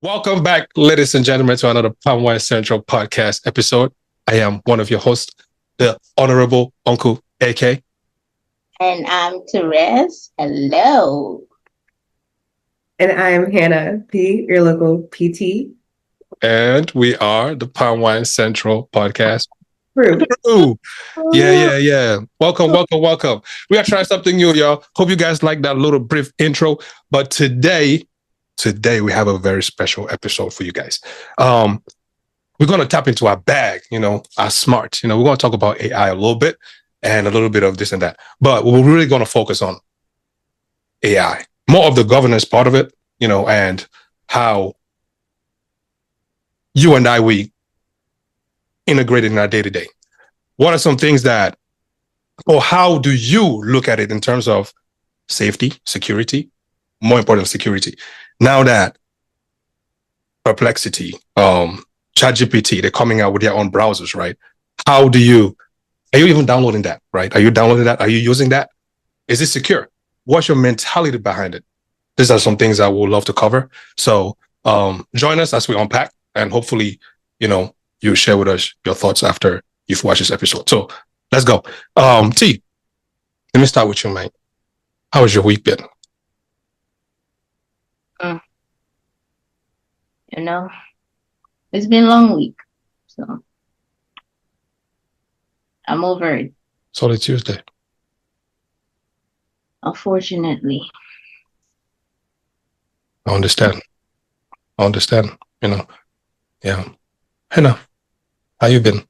Welcome back, ladies and gentlemen, to another Palmware Central podcast episode. I am one of your hosts, the Honorable Uncle AK. And I'm Terez. Hello. And I'm Hannah P., your local PT. And we are the Palmware Central podcast. True. Yeah. Welcome. We are trying something new, y'all. Hope you guys like that little brief intro. But today we have a very special episode for you guys. We're going to tap into our bag, our smart. We're going to talk about AI a little bit and a little bit of this and that. But we're really going to focus on AI, more of the governance part of it, and how you and we integrate it in our day-to-day. What are some things or how do you look at it in terms of safety, security, more important, security? Now that Perplexity, ChatGPT, they're coming out with their own browsers, right? Are you even downloading that, right? Are you downloading that? Are you using that? Is it secure? What's your mentality behind it? These are some things I would love to cover. So join us as we unpack, and hopefully, you share with us your thoughts after you've watched this episode. So let's go. T, let me start with you, mate. How has your week been? It's been a long week, so I'm over it. It's only Tuesday. Unfortunately. I understand. Yeah. Hannah, how you been?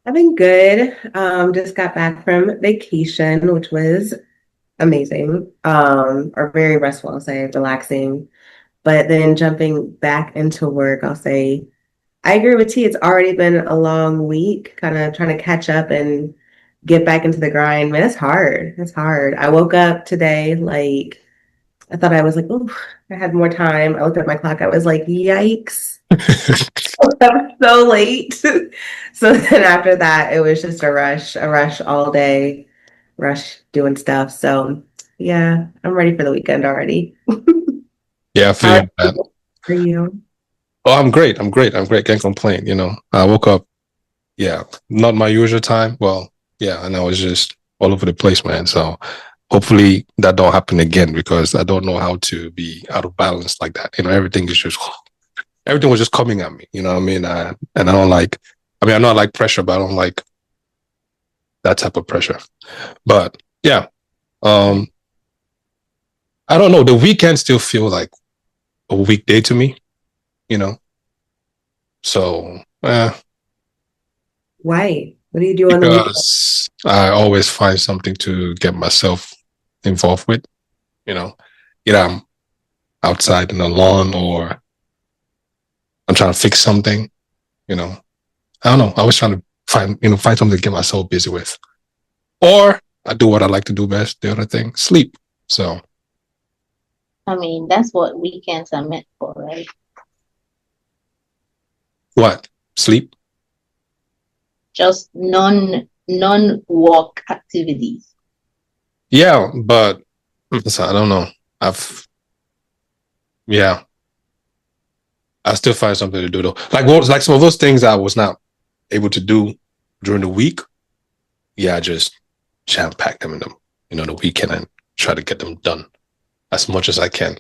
I've been good. Just got back from vacation, which was amazing. Or very restful, I'll say, relaxing. But then jumping back into work, I'll say, I agree with T. It's already been a long week, kind of trying to catch up and get back into the grind. Man, it's hard. It's hard. I woke up today, I thought I was like, oh, I had more time. I looked at my clock. I was like, yikes. I was so late. So then after that, it was just a rush all day, rush doing stuff. So yeah, I'm ready for the weekend already. Yeah, I feel that. For you? Oh, I'm great. Can't complain. I woke up, not my usual time. Well, yeah, and I was just all over the place, man. So hopefully that don't happen again, because I don't know how to be out of balance like that. Everything was just coming at me. You know what I mean? And I don't like. I know I like pressure, but I don't like that type of pressure. But yeah, I don't know. The weekend still feel like a weekday to me. So Why? What do you do on the weekend? Because I always find something to get myself involved with. Either I'm outside in the lawn, or I'm trying to fix something. I don't know. I was trying to find something to get myself busy with, or I do what I like to do best. The other thing, sleep. So, That's what weekends are meant for, right? what? Sleep? Just non-work activities. Yeah, but I don't know. I still find something to do though. Like some of those things I was not able to do during the week. Yeah, I just jam pack them in the weekend and try to get them done as much as I can.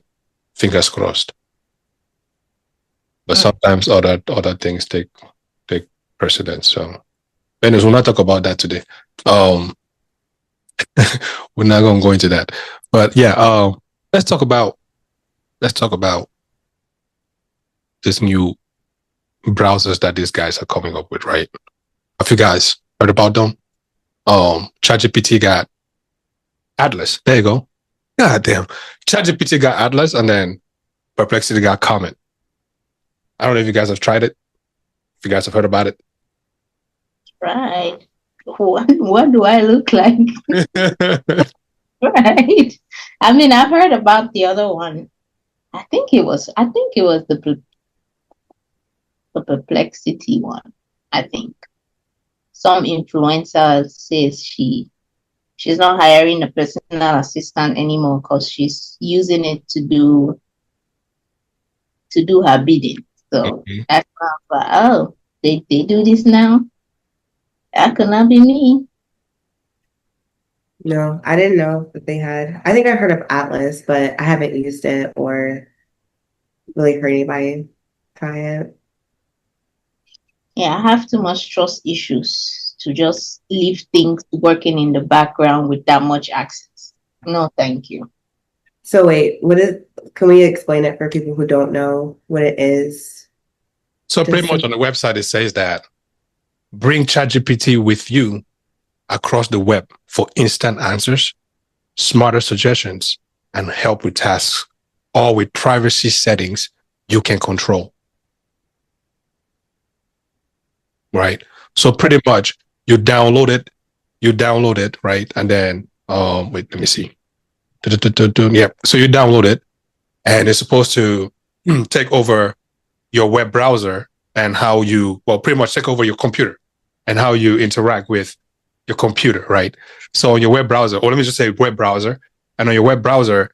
Fingers crossed. But sometimes other things take precedence. So, anyways, we'll not talk about that today. We're not going to go into that. But yeah, let's talk about this new browsers that these guys are coming up with, right? Have you guys heard about them? ChatGPT got Atlas. There you go. God damn. ChatGPT got Atlas, and then Perplexity got Comet. I don't know if you guys have tried it. If you guys have heard about it. Right. What do I look like? Right. I've heard about the other one. I think it was the Perplexity one. I think some influencer says she's not hiring a personal assistant anymore because she's using it to do to do her bidding. So Mhm. that's why I was like, oh, they do this now? That could not be me. No, I didn't know that they had. I think I heard of Atlas, but I haven't used it or really heard anybody try it. Yeah, I have too much trust issues to just leave things working in the background with that much access. No, thank you. So wait, can we explain it for people who don't know what it is? So pretty Just much on the website, it says that bring ChatGPT with you across the web for instant answers, smarter suggestions, and help with tasks, all with privacy settings you can control. Right. So pretty much you download it, right? And then wait, let me see. Yeah. So you download it and it's supposed to take over your web browser and how you pretty much take over your computer and how you interact with your computer, right? So on your web browser, or let me just say web browser, and on your web browser,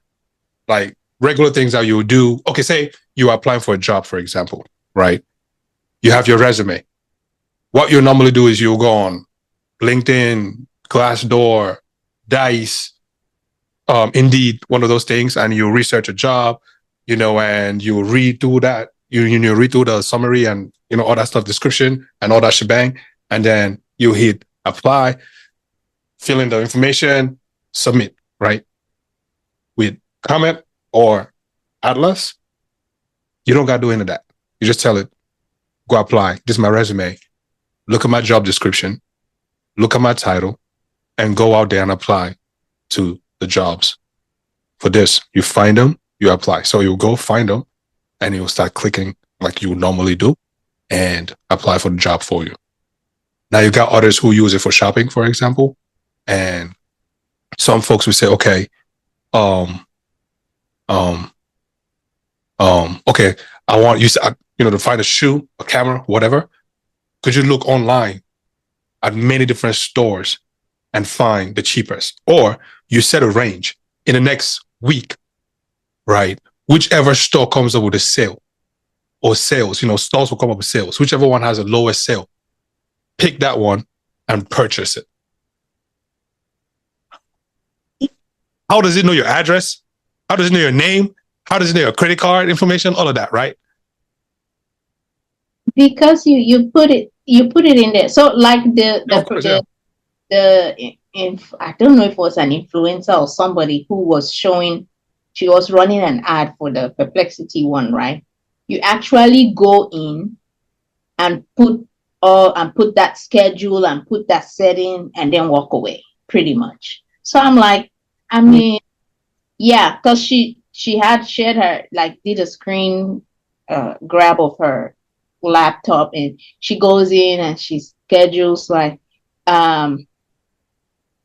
like regular things that you would do. Okay, say you are applying for a job, for example, right? You have your resume. What you normally do is you'll go on LinkedIn, Glassdoor, Dice, Indeed, one of those things, and you research a job, and you read through that. You read through the summary and all that stuff, description and all that shebang, and then you hit apply, fill in the information, submit. Right? With Comet or Atlas, you don't gotta do any of that. You just tell it, go apply. This is my resume. Look at my job description. Look at my title, and go out there and apply to the jobs. For this, you find them, you apply. So you go find them, and you'll start clicking like you would normally do, and apply for the job for you. Now you got others who use it for shopping, for example, and some folks will say, okay, um, um, okay, I want you to find a shoe, a camera, whatever. Could you look online at many different stores and find the cheapest? Or you set a range in the next week, right? Whichever store comes up with a sale or sales, stores will come up with sales. Whichever one has the lowest sale, pick that one and purchase it. How does it know your address? How does it know your name? How does it know your credit card information? All of that, right? Because you put it in there. So like I don't know if it was an influencer or somebody who was showing, she was running an ad for the Perplexity one, right? You actually go in and put that schedule and put that setting and then walk away, pretty much. So I'm like, I mean, yeah, because she had shared her, like, did a screen grab of her laptop, and she goes in and she schedules like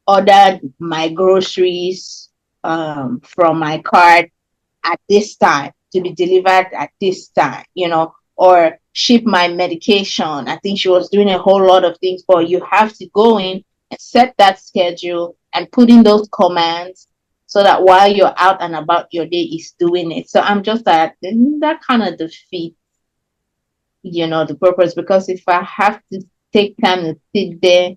ordered my groceries from my cart at this time to be delivered at this time, or ship my medication. I think she was doing a whole lot of things, but you have to go in and set that schedule and put in those commands so that while you're out and about, your day is doing it. So I'm just like, that kind of defeats, the purpose, because if I have to take time to sit there,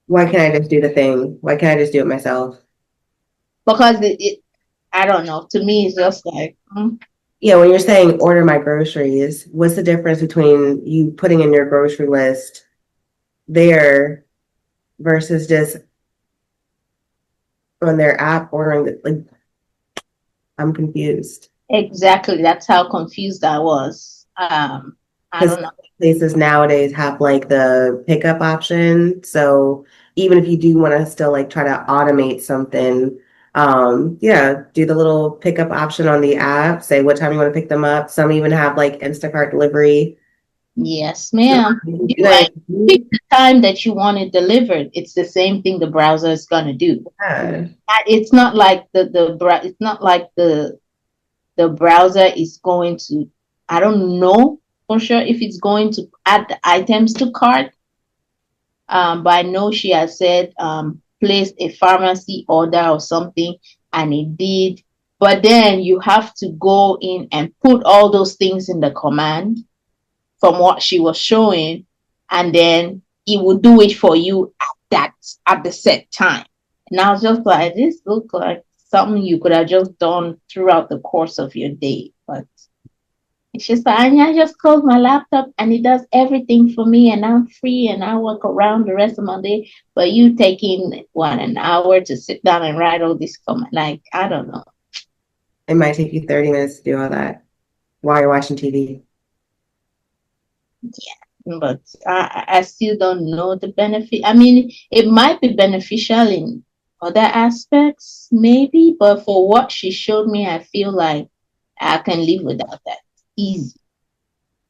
why can't I just do the thing? Why can't I just do it myself? because I don't know. To me, it's just like, Yeah, when you're saying order my groceries, what's the difference between you putting in your grocery list there versus just on their app ordering it? Like, I'm confused. exactly. That's how confused I was. I don't know. Places nowadays have like the pickup option. So even if you do want to still like try to automate something, yeah, do the little pickup option on the app, say what time you want to pick them up. Some even have like Instacart delivery. Yes, ma'am. You Like, pick the time that you want it delivered. It's the same thing the browser is gonna do. yeah. It's not like it's not like the browser is going to, I don't know for sure if it's going to add the items to cart. But I know she has said place a pharmacy order or something, and it did. but then you have to go in and put all those things in the command from what she was showing, and then it will do it for you at the set time. And I was just like, this looked like something you could have just done throughout the course of your day. But it's just like, and I just close my laptop and it does everything for me, and I'm free and I work around the rest of my day. But you taking an hour to sit down and write all this comment, like, I don't know. It might take you 30 minutes to do all that while you're watching TV. Yeah, but I still don't know the benefit. I mean, it might be beneficial in other aspects, maybe, but for what she showed me, I feel like I can live without that. Easy.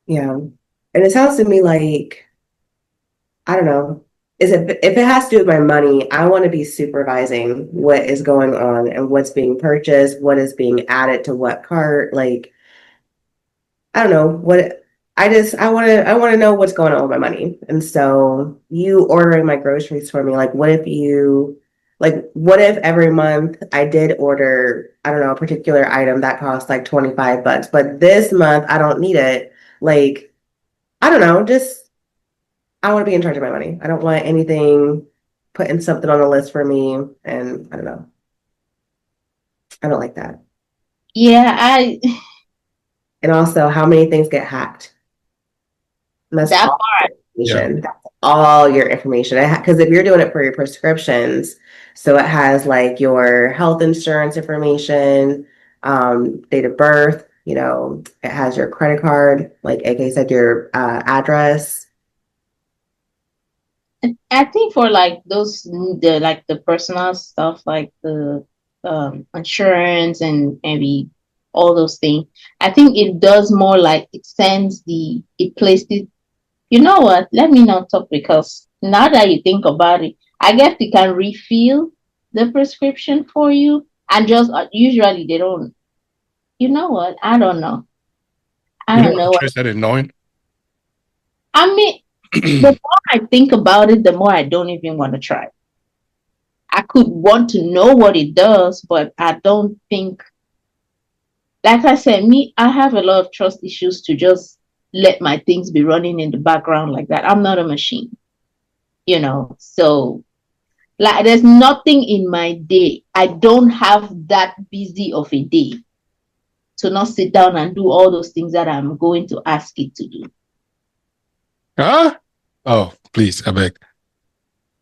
Yeah. And it sounds to me like, I don't know, if it has to do with my money, I want to be supervising what is going on and what's being purchased, what is being added to what cart. Like, I don't know what I want to know what's going on with my money. And so you ordering my groceries for me, like what if every month I did order, I don't know, a particular item that costs like $25, but this month I don't need it. Like, I don't know, just I want to be in charge of my money. I don't want anything putting something on the list for me, and I don't know. I don't like that. Yeah, And also how many things get hacked. And that's that all part. information. That's all your information. Because if you're doing it for your prescriptions, so it has like your health insurance information, date of birth, it has your credit card, like AK said, your address. I think for like the personal stuff, like the insurance and maybe all those things, I think it does more like it places. You know what? Let me not talk, because now that you think about it, I guess they can refill the prescription for you, and just usually they don't. You know what? I don't know. I You know don't what I'm know. interested in knowing? I mean, the more I think about it, the more I don't even want to try. I could want to know what it does, but I don't think, like I said, I have a lot of trust issues to just let my things be running in the background like that. I'm not a machine, so like there's nothing in my day. I don't have that busy of a day to not sit down and do all those things that I'm going to ask it to do. Huh? Oh, please, I beg.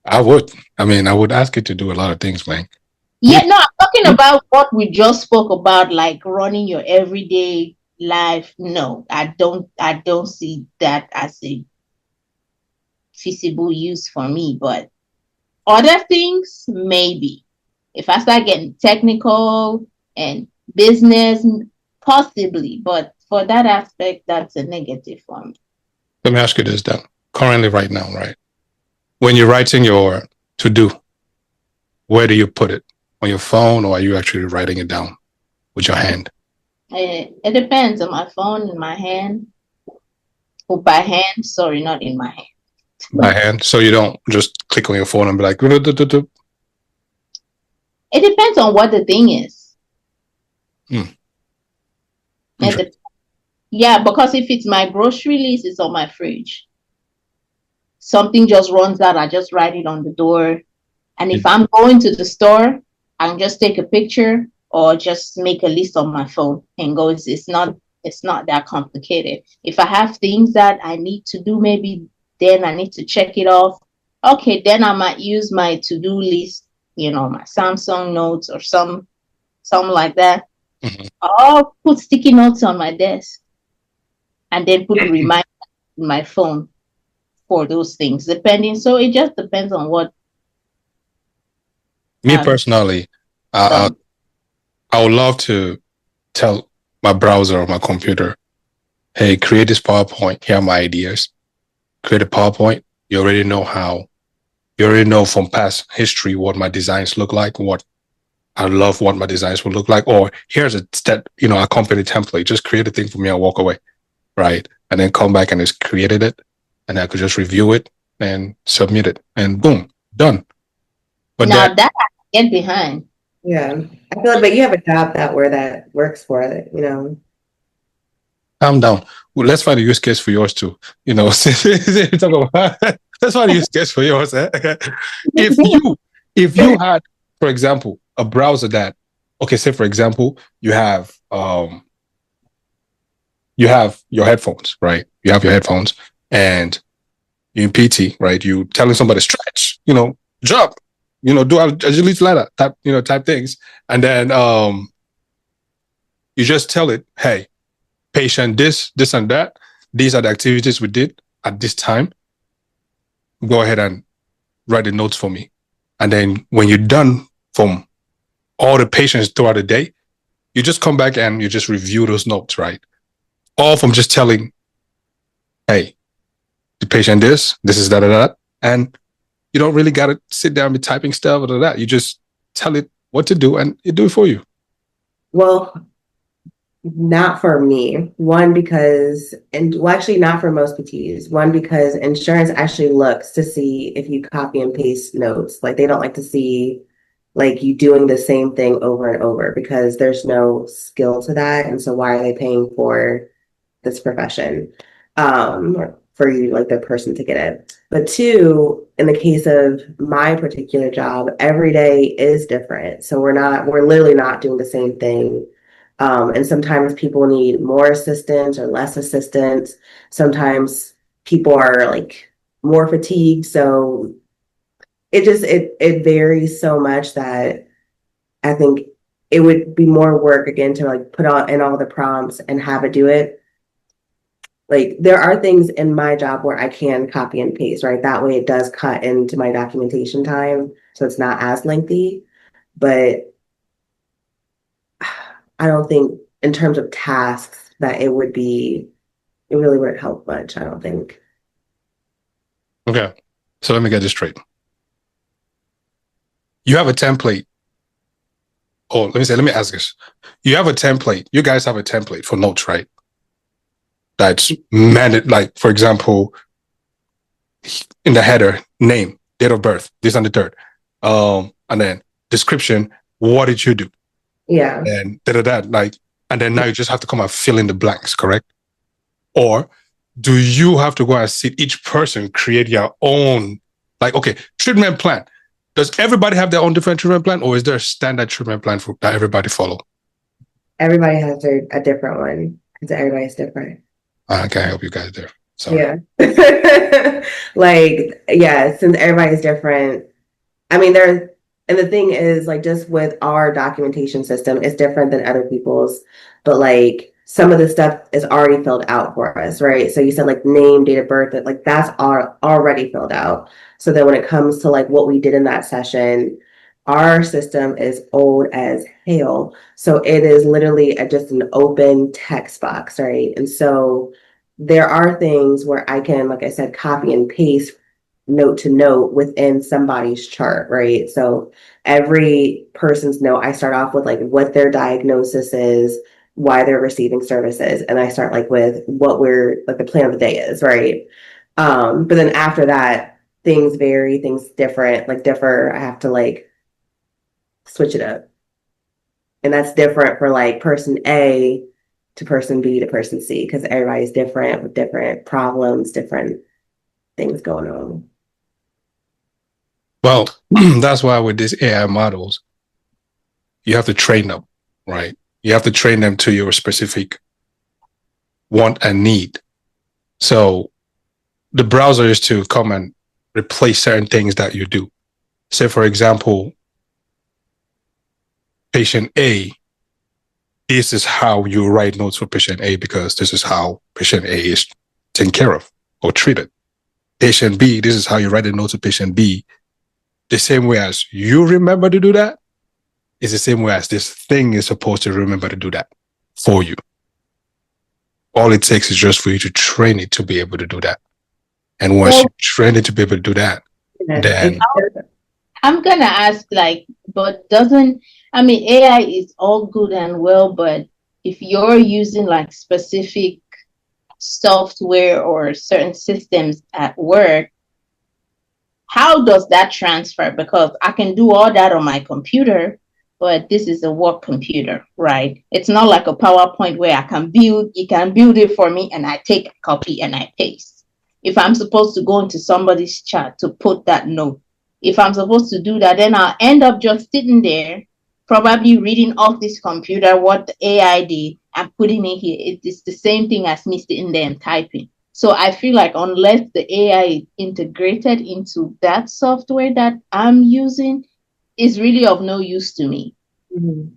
I would. I mean, I would ask it to do a lot of things, man. Yeah, no, I'm talking about what we just spoke about, like running your everyday life. No, I don't see that as a feasible use for me. But other things, maybe. If I start getting technical and business, possibly. But for that aspect, that's a negative for me. Let me ask you this then. Currently, right now, right? When you're writing your to-do, where do you put it? On your phone, or are you actually writing it down with your hand? It depends, on my phone, in my hand, or by hand. Sorry, not in my hand. By hand. So you don't just click on your phone and be like, "Du- du- du- du." It depends on what the thing is. Yeah, because if it's my grocery list, it's on my fridge. Something just runs out, I just write it on the door. And if I'm going to the store, I can just take a picture or just make a list on my phone and go. It's not that complicated. If I have things that I need to do, maybe then I need to check it off. Okay, then I might use my to-do list, my Samsung notes or something like that. Mhm. I'll put sticky notes on my desk and then put reminder in my phone for those things, depending. So it just depends on what. Me personally, I would love to tell my browser or my computer, hey, create this PowerPoint. Here are my ideas. Create a PowerPoint. You already know from past history what my designs look like, what I love what my designs would look like. Or here's a step, a company template. Just create a thing for me and walk away. Right. And then come back and just created it. And I could just review it and submit it. And boom, done. But now that I get behind. Yeah. I feel like, but you have a job that works for it, you know. Calm down. Well, let's find a use case for yours too. You know, talk about, let's find a use case for yours. Eh? if you if you had, for example, a browser that, okay, say for example, you have your headphones, right? You have your headphones and you in PT, right? You telling somebody stretch, jump, do agility ladder type things. And then you just tell it, hey, patient this and that. These are the activities we did at this time. Go ahead and write the notes for me. And then when you're done from all the patients throughout the day, you just come back and you just review those notes, right? All from just telling, hey, the patient this is that. And you don't really got to sit down and be typing stuff or that. You just tell it what to do and it do it for you. Well, not for me. One, because, and well, actually, not for most PTs. One, because insurance actually looks to see if you copy and paste notes. Like, they don't like to see like you doing the same thing over and over because there's no skill to that. And so, why are they paying for this profession? Or for you, like the person to get it. But two, in the case of my particular job, every day is different. So we're literally not doing the same thing. And sometimes people need more assistance or less assistance. Sometimes people are like more fatigued. So it varies so much that I think it would be more work again to like put on in all the prompts and have it do it. Like there are things in my job where I can copy and paste, right? That way it does cut into my documentation time, so it's not as lengthy. But I don't think in terms of tasks that it really wouldn't help much, I don't think. Okay. So let me get this straight. You have a template. Oh, let me ask this. You have a template. You guys have a template for notes, right? That's mandated, like, for example, in the header, name, date of birth, this and the third. And then description, what did you do? Yeah. And like, and then now you just have to come and fill in the blanks, correct? Or do you have to go and see each person create your own, like, okay, treatment plan? Does everybody have their own different treatment plan, or is there a standard treatment plan that everybody follow? Everybody has a different one because everybody's different. I can't help you guys there. Sorry. Yeah. Like, yeah, since everybody's different. I mean, and the thing is, like, just with our documentation system, it's different than other people's, but like some of the stuff is already filled out for us, right? So you said like name, date of birth, that like that's already filled out. So then when it comes to like what we did in that session, our system is old as hell. So it is literally just an open text box, right? And so there are things where I can, like I said, copy and paste note to note within somebody's chart, right? So every person's note, I start off with like what their diagnosis is, why they're receiving services, and I start like with what we're like the plan of the day is, right? But then after that, things vary, things differ. I have to like switch it up. And that's different for like person A to person B to person C because everybody's different with different problems, different things going on. Well, that's why with these AI models, you have to train them, right? You have to train them to your specific want and need. So the browser is to come and replace certain things that you do. Say, for example, patient A, this is how you write notes for patient A because this is how patient A is taken care of or treated. Patient B, this is how you write the notes to patient B. The same way as you remember to do that is the same way as this thing is supposed to remember to do that for you. All it takes is just for you to train it to be able to do that. And once you train it to be able to do that, then I'm gonna ask, like, but doesn't, I mean, AI is all good and well, but if you're using like specific software or certain systems at work, how does that transfer? Because I can do all that on my computer, but this is a work computer, right? It's not like a PowerPoint where you can build it for me and I take a copy and I paste. If I'm supposed to go into somebody's chat to put that note, if I'm supposed to do that, then I'll end up just sitting there, probably reading off this computer what the AI did and putting it here. It's the same thing as me sitting there and typing. So I feel like unless the AI is integrated into that software that I'm using, it's really of no use to me. Mhm.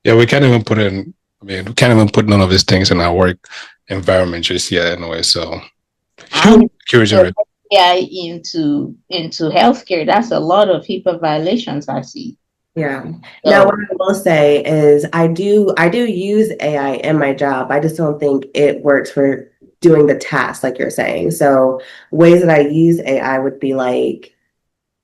Yeah, we can't even put in. I mean, we can't even put none of these things in our work environment just yet, anyway. So, I'm curious. AI into healthcare. That's a lot of HIPAA violations I see. Yeah. Now, So what I will say is I do use AI in my job. I just don't think it works for doing the task like you're saying. So ways that I use AI would be like,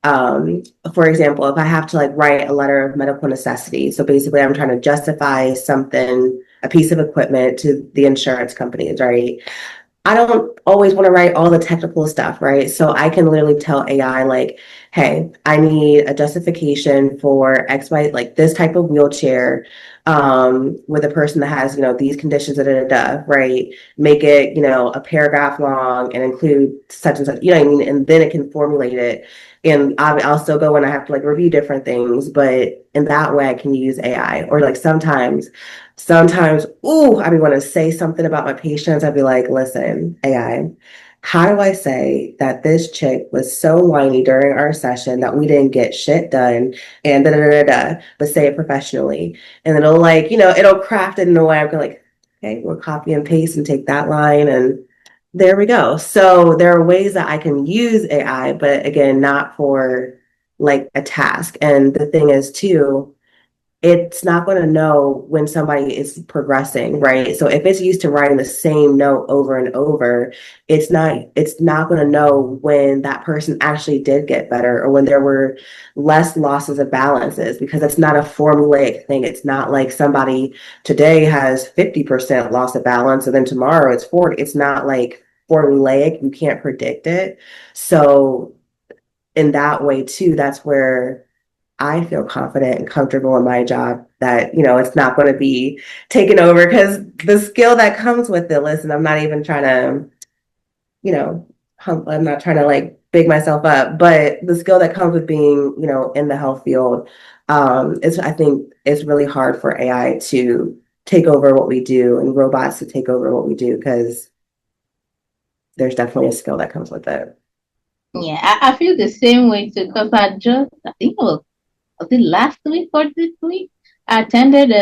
um, for example, if I have to like write a letter of medical necessity. So basically I'm trying to justify something, a piece of equipment to the insurance companies, right? I don't always want to write all the technical stuff, right? So I can literally tell AI, like, hey, I need a justification for X, Y, like this type of wheelchair, with a person that has, these conditions, da, da, da, da, right? Make it, a paragraph long and include such and such, you know what I mean? And then it can formulate it. And I'll still go when I have to like review different things, but in that way I can use AI. Or like sometimes, ooh, I be want to say something about my patients. I'd be like, listen, AI, how do I say that this chick was so whiny during our session that we didn't get shit done and da da da da, da, but say it professionally. And it'll like, it'll craft it in a way I'm like, okay, we'll copy and paste and take that line and there we go. So there are ways that I can use AI, but again, not for like a task. And the thing is too, it's not going to know when somebody is progressing, right? So if it's used to writing the same note over and over, it's not going to know when that person actually did get better or when there were less losses of balances because it's not a formulaic thing. It's not like somebody today has 50% loss of balance and then tomorrow it's 40. It's not like formulaic. You can't predict it. So in that way too, that's where I feel confident and comfortable in my job that, it's not going to be taken over because the skill that comes with it, listen, I'm not even trying to, I'm not trying to like big myself up, but the skill that comes with being, in the health field, I think it's really hard for AI to take over what we do and robots to take over what we do because there's definitely a skill that comes with it. yeah, I feel the same way too because I think was it last week or this week? I attended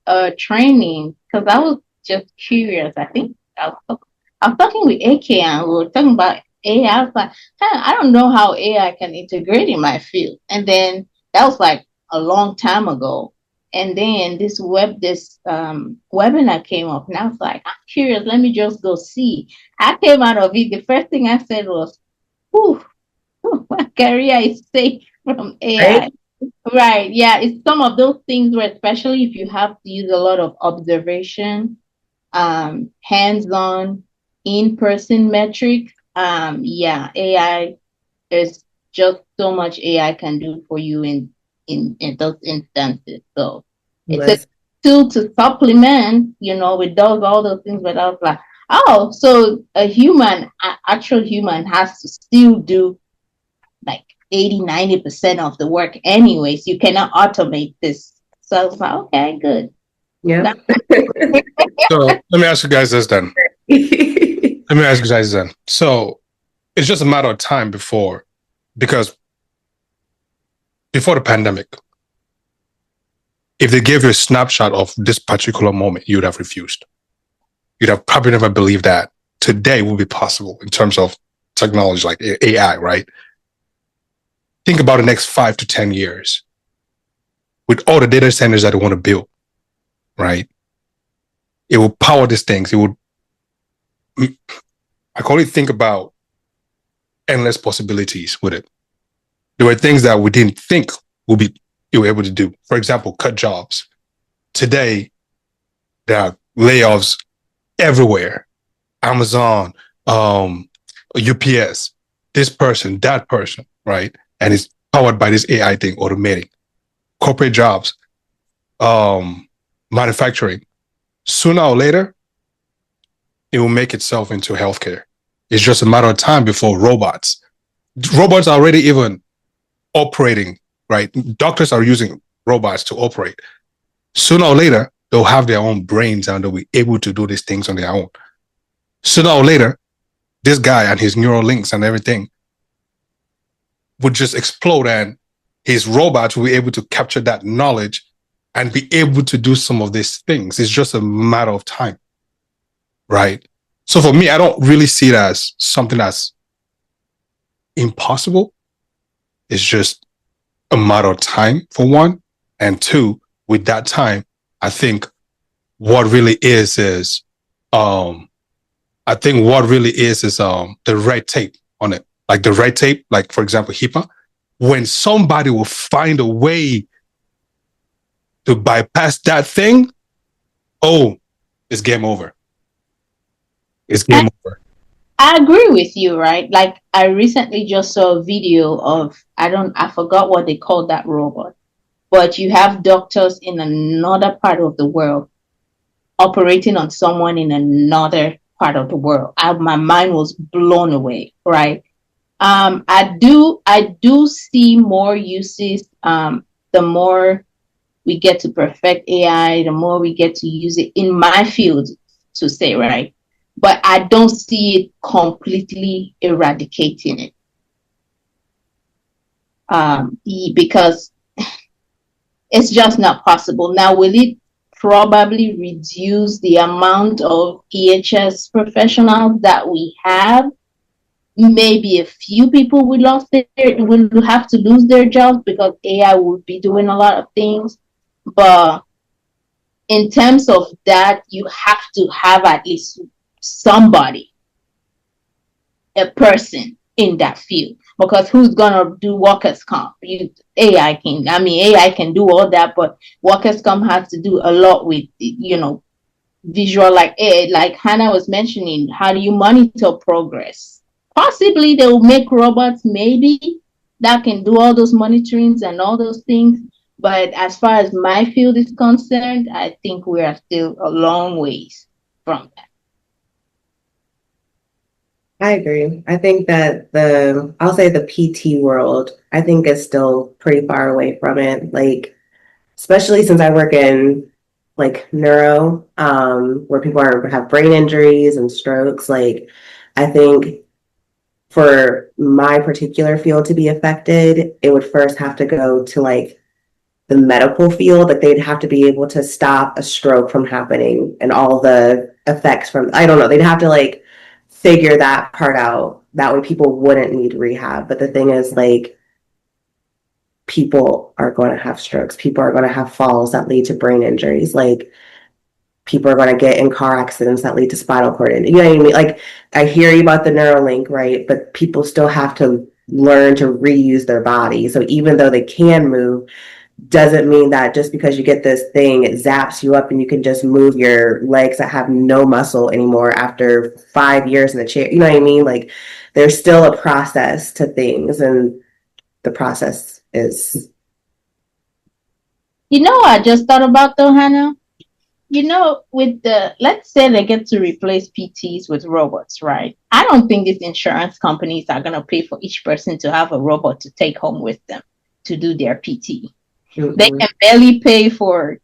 a training because I was just curious. I think I was talking with AK and we were talking about AI. I was like, I don't know how AI can integrate in my field. And then that was like a long time ago. And then this webinar came up, and I was like, I'm curious. Let me just go see. I came out of it. The first thing I said was, "Whew, my career is safe from AI." Right? Right. Yeah. It's some of those things where, especially if you have to use a lot of observation, hands-on, in-person metrics. Yeah, AI, there's just so much AI can do for you in those instances. So it's a Listen, tool to supplement, it does all those things, but I was like, oh, so actual human has to still do like 80-90% of the work anyways. You cannot automate this. So I was like, okay, good. yeah. So let me ask you guys this then. So it's just a matter of time because before the pandemic, if they gave you a snapshot of this particular moment, you would have refused. You'd have probably never believed that today would be possible in terms of technology like AI, right? Think about the next 5 to 10 years with all the data centers that they want to build, right? It will power these things. It would, I can only think about endless possibilities with it. There were things that we didn't think you were able to do. For example, cut jobs. Today, there are layoffs everywhere. Amazon, UPS, this person, that person, right? And it's powered by this AI thing, automating. corporate jobs, manufacturing, sooner or later, it will make itself into healthcare. It's just a matter of time before robots are already even operating, right? Doctors are using robots to operate. Sooner or later, they'll have their own brains and they'll be able to do these things on their own. Sooner or later, this guy and his neural links and everything would just explode, and his robots will be able to capture that knowledge and be able to do some of these things. It's just a matter of time, right? So for me, I don't really see it as something that's impossible. It's just a matter of time, for one. And two, with that time, I think what really is the red tape on it. Like the red tape, like for example, HIPAA, when somebody will find a way to bypass that thing, oh, it's game over. It's game over. I agree with you, right? Like I recently just saw a video of, I forgot what they called that robot, but you have doctors in another part of the world operating on someone in another part of the world. My mind was blown away, right? I do see more uses. The more we get to perfect AI, the more we get to use it in my field, to say, right? But I don't see it completely eradicating it. Because it's just not possible. Now, will it probably reduce the amount of EHS professionals that we have? Maybe a few people will have to lose their jobs because AI will be doing a lot of things. But in terms of that, you have to have at least somebody, a person in that field, because who's gonna do workers' comp? AI can do all that, but workers' comp has to do a lot with visual, like Hannah was mentioning. How do you monitor progress? Possibly they will make robots, maybe, that can do all those monitorings and all those things. But as far as my field is concerned, I think we are still a long ways from that. I agree. I think that I'll say the PT world, I think is still pretty far away from it. Like, especially since I work in like neuro, where people have brain injuries and strokes. Like, I think for my particular field to be affected, it would first have to go to like the medical field. Like they'd have to be able to stop a stroke from happening and all the effects from, I don't know, they'd have to like figure that part out. That way people wouldn't need rehab. But the thing is, like, people are going to have strokes. People are going to have falls that lead to brain injuries. Like, people are going to get in car accidents that lead to spinal cord injury. You know what I mean? Like, I hear you about the Neuralink, right? But people still have to learn to reuse their body. So even though they can move, doesn't mean that just because you get this thing, it zaps you up and you can just move your legs that have no muscle anymore after 5 years in the chair. You know what I mean? Like, there's still a process to things, and the process is. I just thought about though, Hannah. With let's say they get to replace PTs with robots, right? I don't think these insurance companies are going to pay for each person to have a robot to take home with them to do their PT. Mm-hmm. They can barely pay for,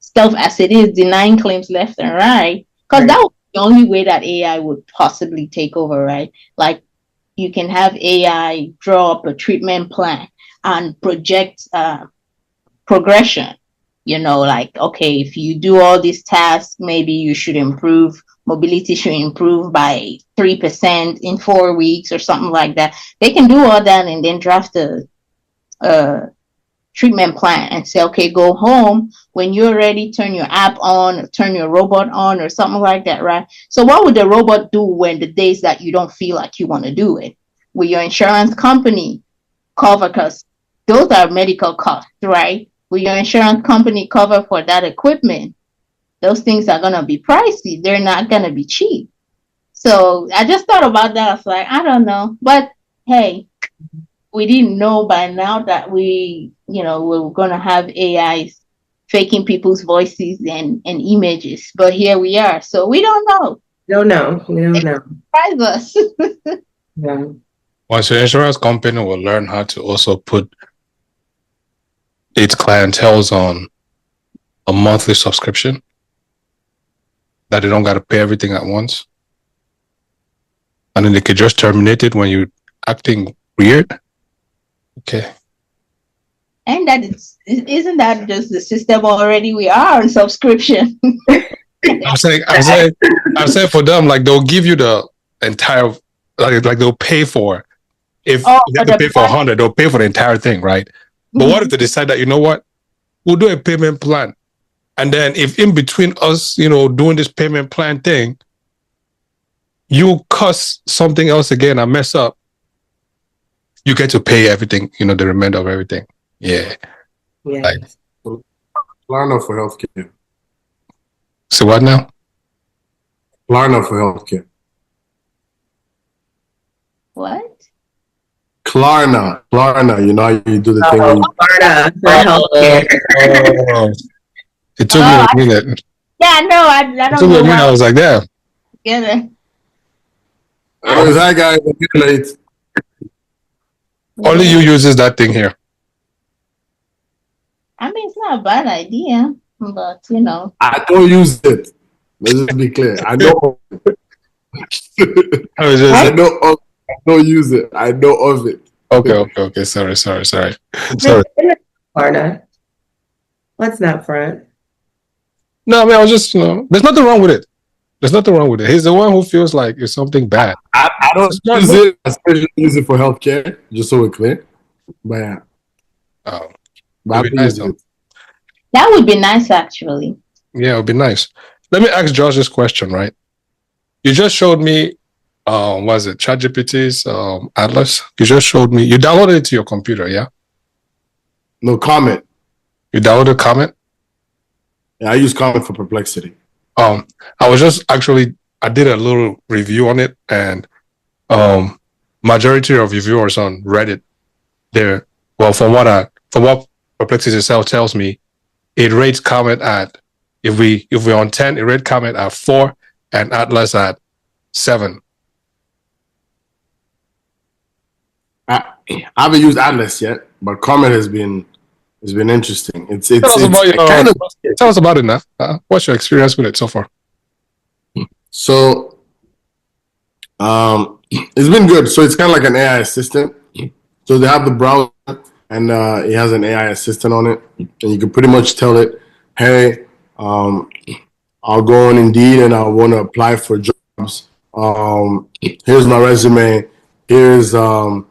stuff as it is, denying claims left and right. Because that would be the only way that AI would possibly take over, right? Like, you can have AI draw up a treatment plan and project progression. Like, okay, if you do all these tasks, maybe you should improve, mobility should improve by 3% in 4 weeks or something like that. They can do all that and then draft a treatment plan and say, okay, go home. When you're ready, turn your app on, or turn your robot on, or something like that, right? So what would the robot do when the days that you don't feel like you want to do it? Will your insurance company cover? Because those are medical costs, right? Will your insurance company cover for that equipment? Those things are going to be pricey. They're not going to be cheap. So I just thought about that. I was like, I don't know. But hey, we didn't know by now that we're going to have AIs faking people's voices and images. But here we are. So we don't know. Don't know. We don't know. Surprise us. Yeah. Once your insurance company will learn how to also put its clientels on a monthly subscription, that they don't got to pay everything at once, and then they could just terminate it when you're acting weird. Okay. And isn't that just the system already? We are on subscription. I'm saying for them, like they'll give you the entire, like they'll pay for, if you have to pay for 100, they'll pay for the entire thing, right? But what if they decide that, you know what, we'll do a payment plan, and then if in between us, doing this payment plan thing, you cuss something else again and mess up, you get to pay everything, the remainder of everything. Yeah. Yeah. Like, Klarna for healthcare. So what now? Klarna for healthcare. What? Klarna. You know how you do the thing. Klarna for healthcare. It took me a minute. Yeah, no, I don't know. I was like, yeah. Together. Hi guys, I'm late. Only you uses that thing here. I mean, it's not a bad idea, but I don't use it. Let's just be clear. I know. I don't use it. I know of it. Okay. Sorry. Klarna. Let's not front. No, I mean, I was just, there's nothing wrong with it. He's the one who feels like it's something bad. I don't use it. I especially use it for healthcare, just so we're clear. But yeah. Oh. But Nice, that would be nice, actually. Yeah, it would be nice. Let me ask Josh this question, right? You just showed me, was it ChatGPT's Atlas? You just showed me, you downloaded it to your computer, yeah? No, Comet. You downloaded Comet? Yeah, I use Comet for Perplexity. I was just I did a little review on it, and majority of reviewers on Reddit, from what Perplexity itself tells me, it rates Comet at, if we're on 10, it rates Comet at 4 and Atlas at 7. I haven't used Atlas yet, but Comet has been interesting. Tell us about it now. What's your experience with it so far? So, it's been good. So it's kind of like an AI assistant. So they have the browser, and it has an AI assistant on it, and you can pretty much tell it, hey, I'll go on Indeed and I want to apply for jobs. Here's my resume. Here's the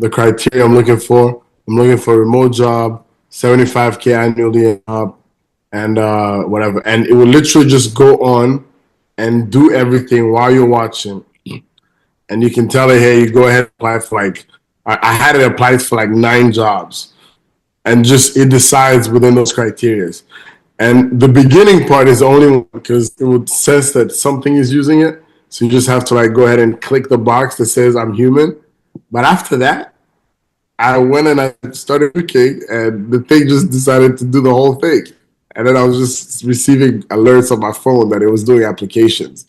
criteria I'm looking for. I'm looking for a remote job, 75K annually up, and whatever. And it will literally just go on and do everything while you're watching. And you can tell it, hey, you go ahead and apply for I had it applied for 9 jobs. And just it decides within those criteria. And the beginning part is only one because it would sense that something is using it. So you just have to go ahead and click the box that says I'm human. But after that, I went and I started looking, and the thing just decided to do the whole thing. And then I was just receiving alerts on my phone that it was doing applications.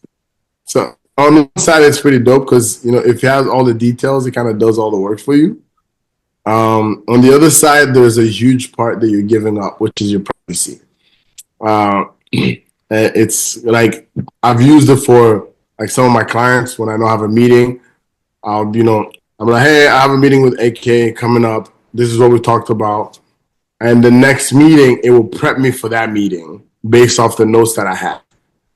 So on one side, it's pretty dope because, if it has all the details, it kind of does all the work for you. On the other side, there's a huge part that you're giving up, which is your privacy. It's I've used it for some of my clients when I know I have a meeting. I'm like, hey, I have a meeting with AK coming up. This is what we talked about. And the next meeting, it will prep me for that meeting based off the notes that I have.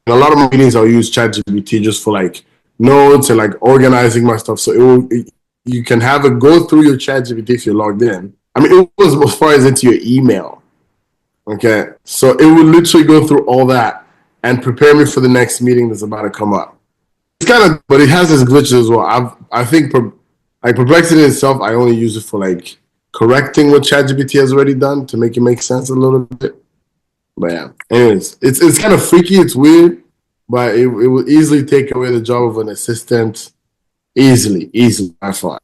In a lot of my meetings, I'll use ChatGPT just for notes and organizing my stuff. So you can have it go through your ChatGPT if you're logged in. I mean, it goes as far as into your email. Okay, so it will literally go through all that and prepare me for the next meeting that's about to come up. It's but it has its glitches as well. I think Perplexity itself, I only use it for correcting what ChatGPT has already done to make it make sense a little bit. But yeah, anyways, it's kind of freaky. It's weird, but it will easily take away the job of an assistant. Easily by far.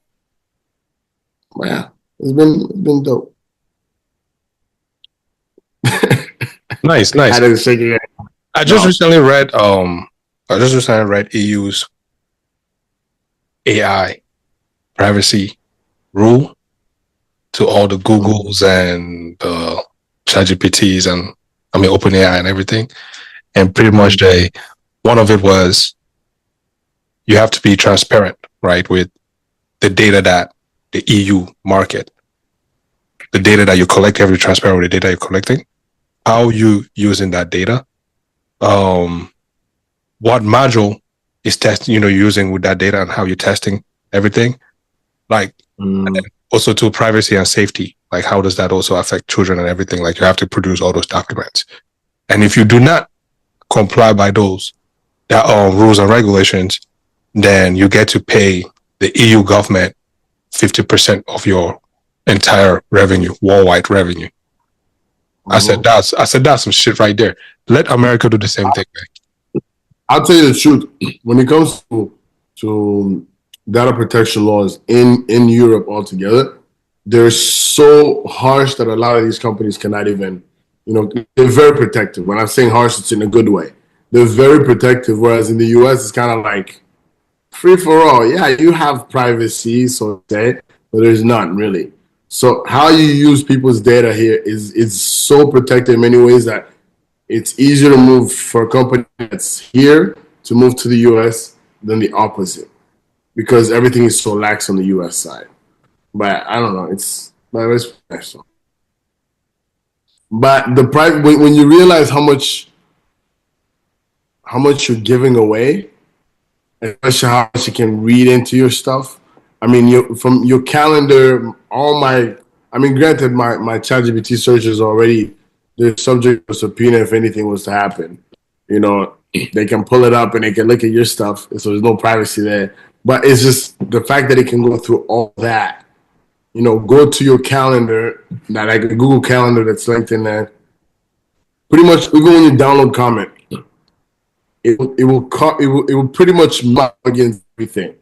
But yeah, it's been dope. Nice, I nice. didn't shake it. I just recently read EU's AI privacy rule to all the Googles and the ChatGPTs and OpenAI and everything. And pretty much one of it was you have to be transparent, right, with the data that the EU market, the data that you collect, have to be transparent with the data you're collecting, how you using that data, what module is testing, using with that data and how you're testing everything. Like, and then also to privacy and safety, like how does that also affect children and everything? Like you have to produce all those documents. And if you do not comply by those rules and regulations, then you get to pay the EU government 50% of your entire revenue, worldwide revenue. I said that's some shit right there. Let America do the same thing. I'll tell you the truth. When it comes to data protection laws in Europe altogether, they're so harsh that a lot of these companies cannot even, they're very protective. When I'm saying harsh, it's in a good way. They're very protective, whereas in the US, it's kind of like free for all. Yeah, you have privacy, so say, but there's none really. So how you use people's data here is so protected in many ways that it's easier to move for a company that's here to move to the US than the opposite because everything is so lax on the US side. But I don't know, it's professional. But the price when you realize how much you're giving away, especially how much you can read into your stuff. I mean, from your calendar, granted, my ChatGPT search is already the subject of subpoena if anything was to happen. They can pull it up and they can look at your stuff, so there's no privacy there. But it's just the fact that it can go through all that. Go to your calendar, like a Google Calendar that's linked in there. Pretty much, even when you download Comet, it will pretty much log against everything,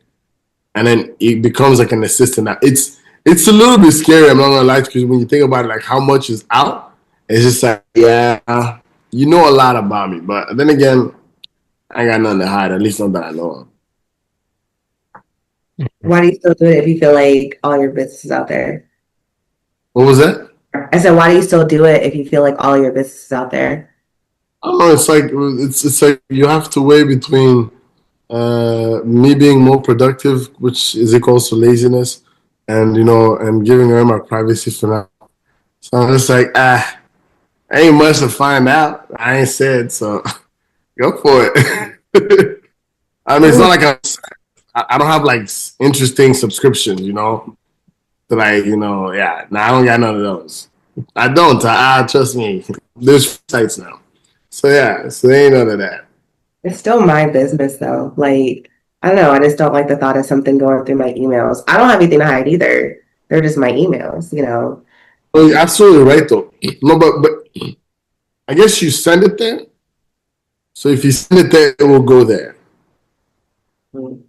and then it becomes like an assistant. Now it's a little bit scary. I'm not gonna lie, because when you think about it, like how much is out, it's just like, yeah, you know a lot about me. But then again, I ain't got nothing to hide. At least not that I know of. Why do you still do it if you feel like all your business is out there? What was that? I said, why do you still do it if you feel like all your business is out there? I don't know. It's like you have to weigh between me being more productive, which is equals to laziness, and and giving her my privacy for now. So I'm just like, ain't much to find out. I ain't said, so go for it. I mean, it's not like I don't have like interesting subscriptions, that yeah. Nah, I don't got none of those. I don't. Trust me. There's sites now. So yeah, so there ain't none of that. It's still my business though. Like, I don't know. I just don't like the thought of something going through my emails. I don't have anything to hide either. They're just my emails. Well, you're absolutely right though. No, but I guess you send it there. So if you send it there, it will go there. Mm.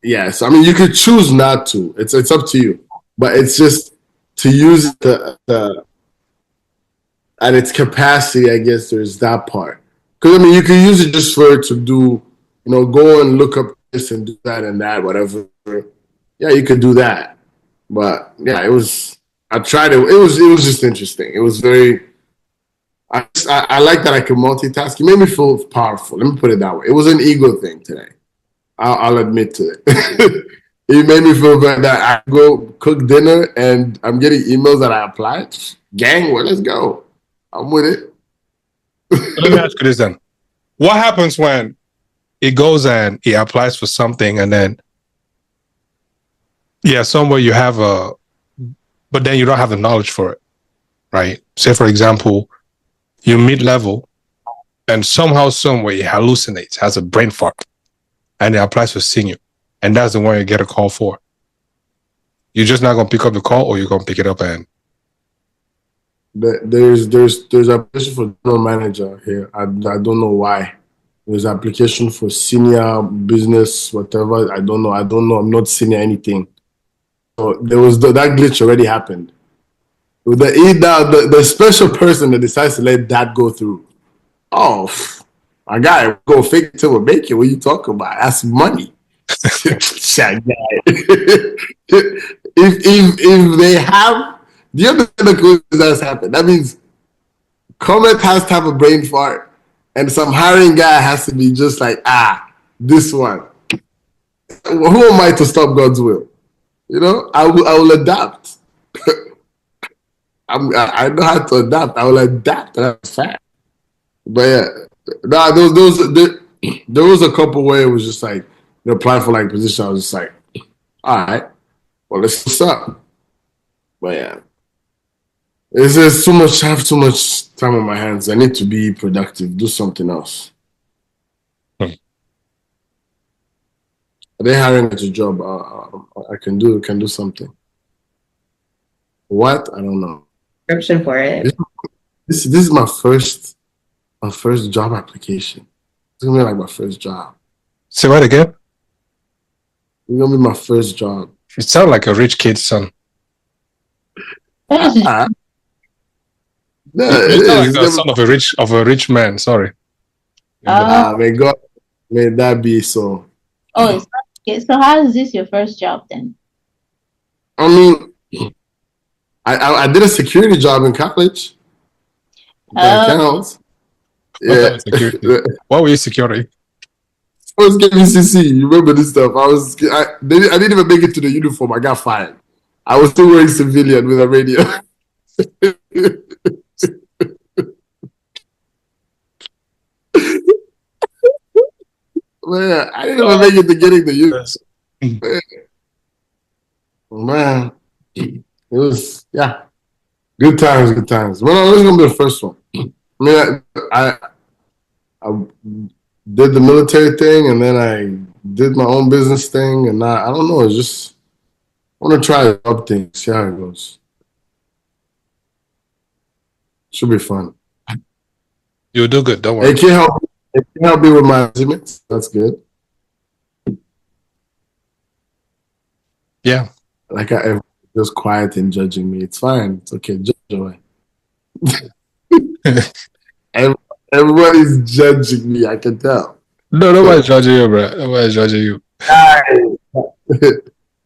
Yes, I mean you could choose not to. It's up to you. But it's just to use the at its capacity. I guess there's that part. Because I mean, you can use it just for it to do, go and look up this and do that and that, whatever. Yeah, you could do that. But yeah, it was. I tried it. It was just interesting. It was very. I like that I could multitask. It made me feel powerful. Let me put it that way. It was an ego thing today. I'll admit to it. It made me feel bad that I go cook dinner and I'm getting emails that I applied. Gang, well, let's go. I'm with it. Let me ask you this then. What happens when it goes and it applies for something and then, somewhere you have but then you don't have the knowledge for it, right? Say, for example, you mid-level and somehow, someway it hallucinates, has a brain fart, and it applies for senior. And that's the one you get a call for. You're just not going to pick up the call, or you're going to pick it up and... There's application for general manager here. I don't know why. There's application for senior business, whatever. I don't know. I'm not senior anything. that glitch already happened. The special person that decides to let that go through. Oh, my guy, go fake it till we make it. What are you talking about? That's money. Shag guy. if they have, do you understand the coincidence that's happened? That means Comet has to have a brain fart, and some hiring guy has to be just like, this one. Who am I to stop God's will? You know, I will adapt. I know how to adapt. I will adapt. That's fact. But yeah, there was a couple where it was just like, applying for like position. I was just like, all right, well, let's what's up. But yeah, it's just too much. I have too much time on my hands. I need to be productive. Do something else. Are they hiring at your job? I can do something. What? I don't know. Description for it. This is my first job application. It's gonna be like my first job. Say what again? It's gonna be my first job. You sound like a rich kid's son. No, You sound like the son of a rich man. Sorry. May God, may that be so. Oh, it's not, okay. So how is this your first job then? I mean, I did a security job in college. That counts. Yeah. What were you securing? I was getting CC. You remember this stuff? I didn't even make it to the uniform. I got fired. I was still wearing civilian with a radio. Man, I didn't even make it to getting the uniform. Man, it was good times. Well, this is gonna be the first one. I mean, I did the military thing, and then I did my own business thing, and I don't know. It's just I want to try up things, see how it goes. Should be fun. You'll do good. Don't worry. It can't help me with my achievements. That's good. Yeah. Like everyone's just quiet and judging me. It's fine. It's okay. Judge away. Everybody's judging me. I can tell. No, nobody's judging you, bro. Nobody's judging you.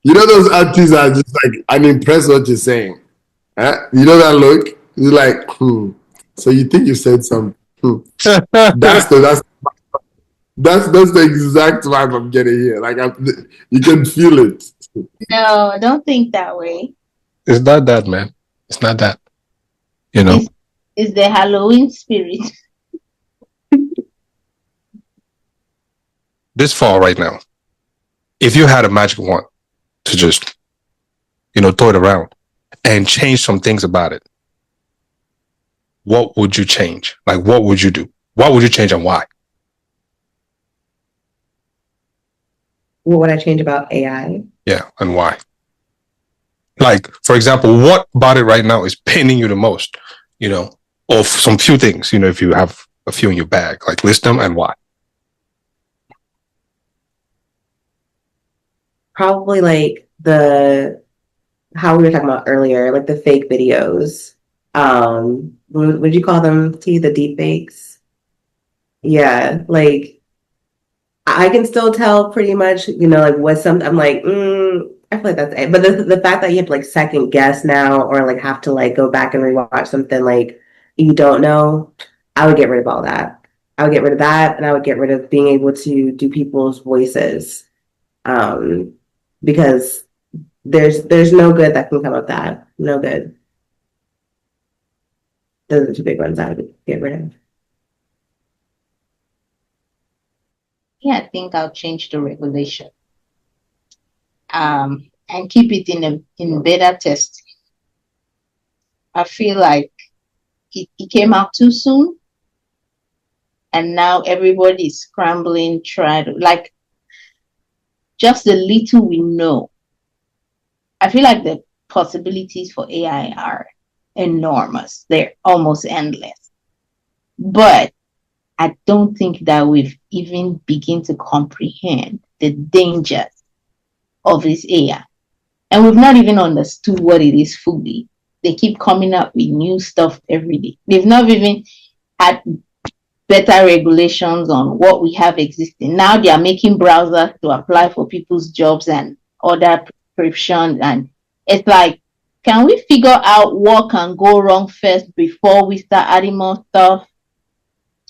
You know those aunties are just like, I'm impressed what you're saying. Huh? You know that look? You're like, so you think you said something? That's the exact vibe I'm getting here. Like you can feel it. No, don't think that way. It's not that, man. It's not that. You know? It's the Halloween spirit. This fall right now, if you had a magic wand to just, throw it around and change some things about it, what would you change? Like, what would you do? What would you change and why? What would I change about AI? Yeah, and why? Like, for example, what about it right now is paining you the most, of some few things, if you have a few in your bag, like list them and why? Probably like how we were talking about earlier, like the fake videos. What would you call them, T? The deepfakes? Yeah, like I can still tell pretty much, like what's something. I'm like, I feel like that's it. But the fact that you have to like second guess now, or like have to like go back and rewatch something like you don't know, I would get rid of all that. I would get rid of that, and I would get rid of being able to do people's voices, because there's no good that can come of that. No good. Those are the two big ones I would get rid of. Yeah, I think I'll change the regulation. And keep it in beta testing. I feel like it came out too soon, and now everybody's scrambling, trying to like just the little we know. I feel like the possibilities for AI are enormous. They're almost endless. But I don't think that we've even begin to comprehend the dangers of this AI. And we've not even understood what it is fully. They keep coming up with new stuff every day. They've not even had better regulations on what we have existing. Now they are making browsers to apply for people's jobs and other prescriptions. And it's like, can we figure out what can go wrong first before we start adding more stuff?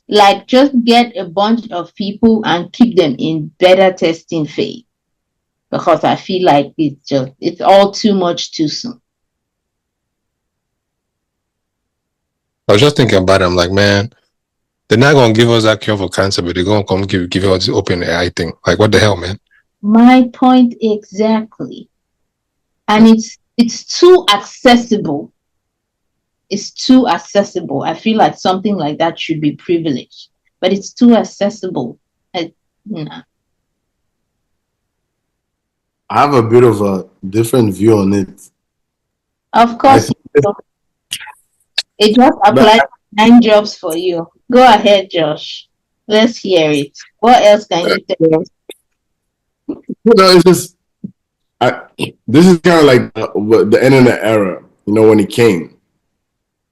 Like, just get a bunch of people and keep them in better testing phase. Because I feel like it's all too much too soon. I was just thinking about it. I'm like, man, they're not gonna give us that cure for cancer, but they're gonna come give us this open AI thing. Like, what the hell, man? My point exactly. And it's too accessible. It's too accessible. I feel like something like that should be privileged, but it's too accessible. Nah. I have a bit of a different view on it. Of course, it just applied 9 jobs for you. Go ahead, Josh. Let's hear it. What else can you tell us? It's just this is kind of like the internet era. When it came,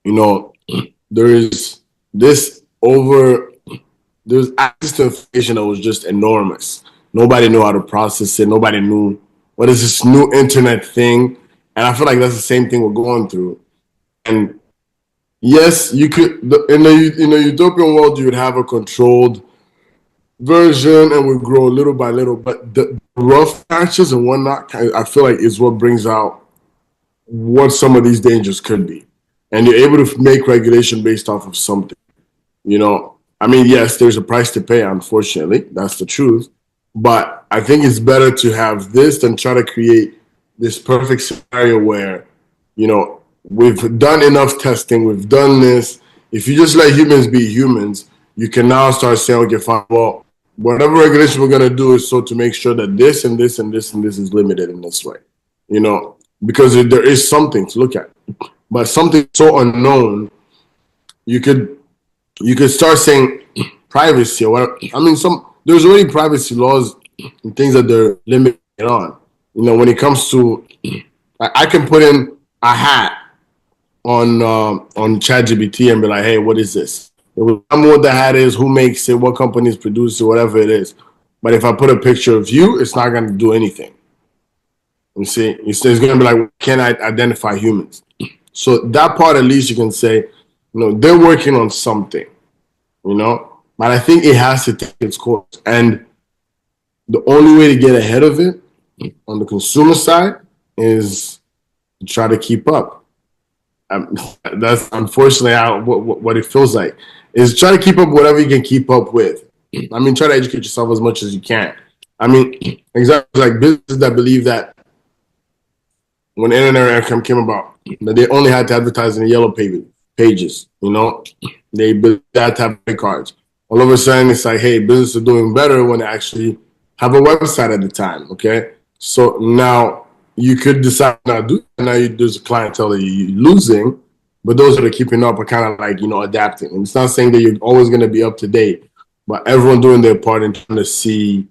there is there's access to information that was just enormous. Nobody knew how to process it. Nobody knew what is this new internet thing. And I feel like that's the same thing we're going through. And yes, you could in a utopian world, you would have a controlled version and would grow little by little. But the rough patches and whatnot, I feel like is what brings out what some of these dangers could be. And you're able to make regulation based off of something. I mean, yes, there's a price to pay, unfortunately. That's the truth. But I think it's better to have this than try to create this perfect scenario where, we've done enough testing, we've done this. If you just let humans be humans, you can now start saying, okay, fine, well, whatever regulation we're going to do is so to make sure that this and this and this and this is limited in this way, because there is something to look at. But something so unknown, you could start saying privacy or whatever. I mean, there's already privacy laws and things that they're limited on. When it comes to, I can put in a hat on ChatGPT and be like, hey, what is this? It will tell me what the hat is, who makes it, what companies produce it, whatever it is. But if I put a picture of you, it's not going to do anything. You see, it's going to be like, can I identify humans? So that part, at least you can say, they're working on something, but I think it has to take its course. And the only way to get ahead of it on the consumer side is to try to keep up. That's unfortunately what it feels like, is try to keep up whatever you can keep up with. I mean, try to educate yourself as much as you can. I mean, exactly like businesses that believe that when the internet came about, that they only had to advertise in the yellow pages, they had to have credit cards. All of a sudden, it's like, hey, businesses are doing better when they actually have a website at the time, okay? So now you could decide not to do that. Now there's a clientele that you're losing, but those that are keeping up are kind of like, adapting. And it's not saying that you're always going to be up to date, but everyone doing their part in trying to see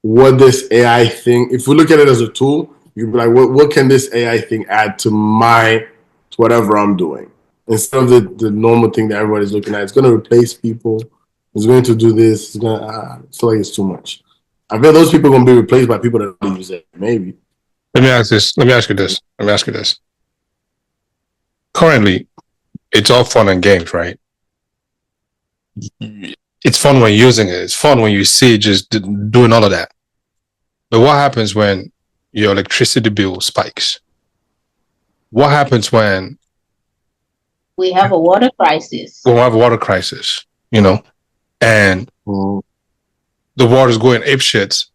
what this AI thing, if we look at it as a tool, you'd be like, what can this AI thing add to whatever I'm doing? Instead of the normal thing that everybody's looking at. It's going to replace people. It's going to do this. It's going to, feel like it's too much. I feel those people are going to be replaced by people that don't use it. Maybe. Let me ask you this. Currently, it's all fun and games, right? It's fun when you're using it. It's fun when you see just doing all of that. But what happens when your electricity bill spikes? What happens when we have a water crisis? We'll have a water crisis, and the water's going apeshit,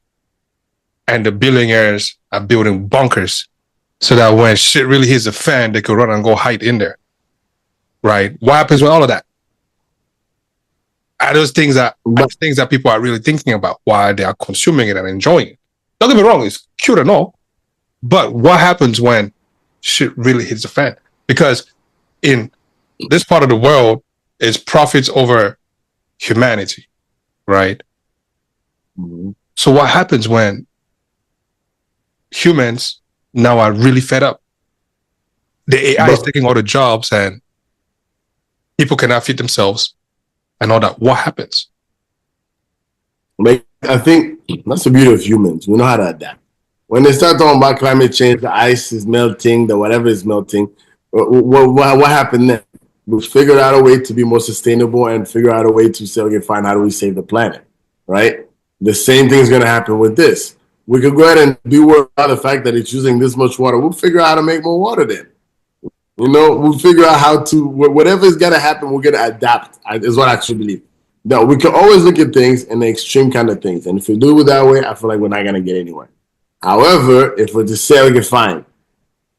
and the billionaires are building bunkers so that when shit really hits the fan, they could run and go hide in there. Right? What happens with all of that? Are those things that people are really thinking about while they are consuming it and enjoying it? Don't get me wrong, it's cute and all, but what happens when shit really hits the fan? Because in this part of the world, it's profits over humanity, right? Mm-hmm. So what happens when humans now are really fed up. The AI is taking all the jobs and people cannot feed themselves and all that. What happens? I think that's the beauty of humans. We know how to adapt. When they start talking about climate change, the ice is melting, the whatever is melting, what happened then? We figured out a way to be more sustainable and figure out a way to say, okay, fine, how do we save the planet, right? The same thing is going to happen with this. We could go ahead and be worried about the fact that it's using this much water. We'll figure out how to make more water then. You know, we'll figure out how to, whatever is going to happen, we're going to adapt, is what I actually believe. No, we can always look at things in the extreme kind of things. And if we do it that way, I feel like we're not going to get anywhere. However, if we're to say, okay, fine,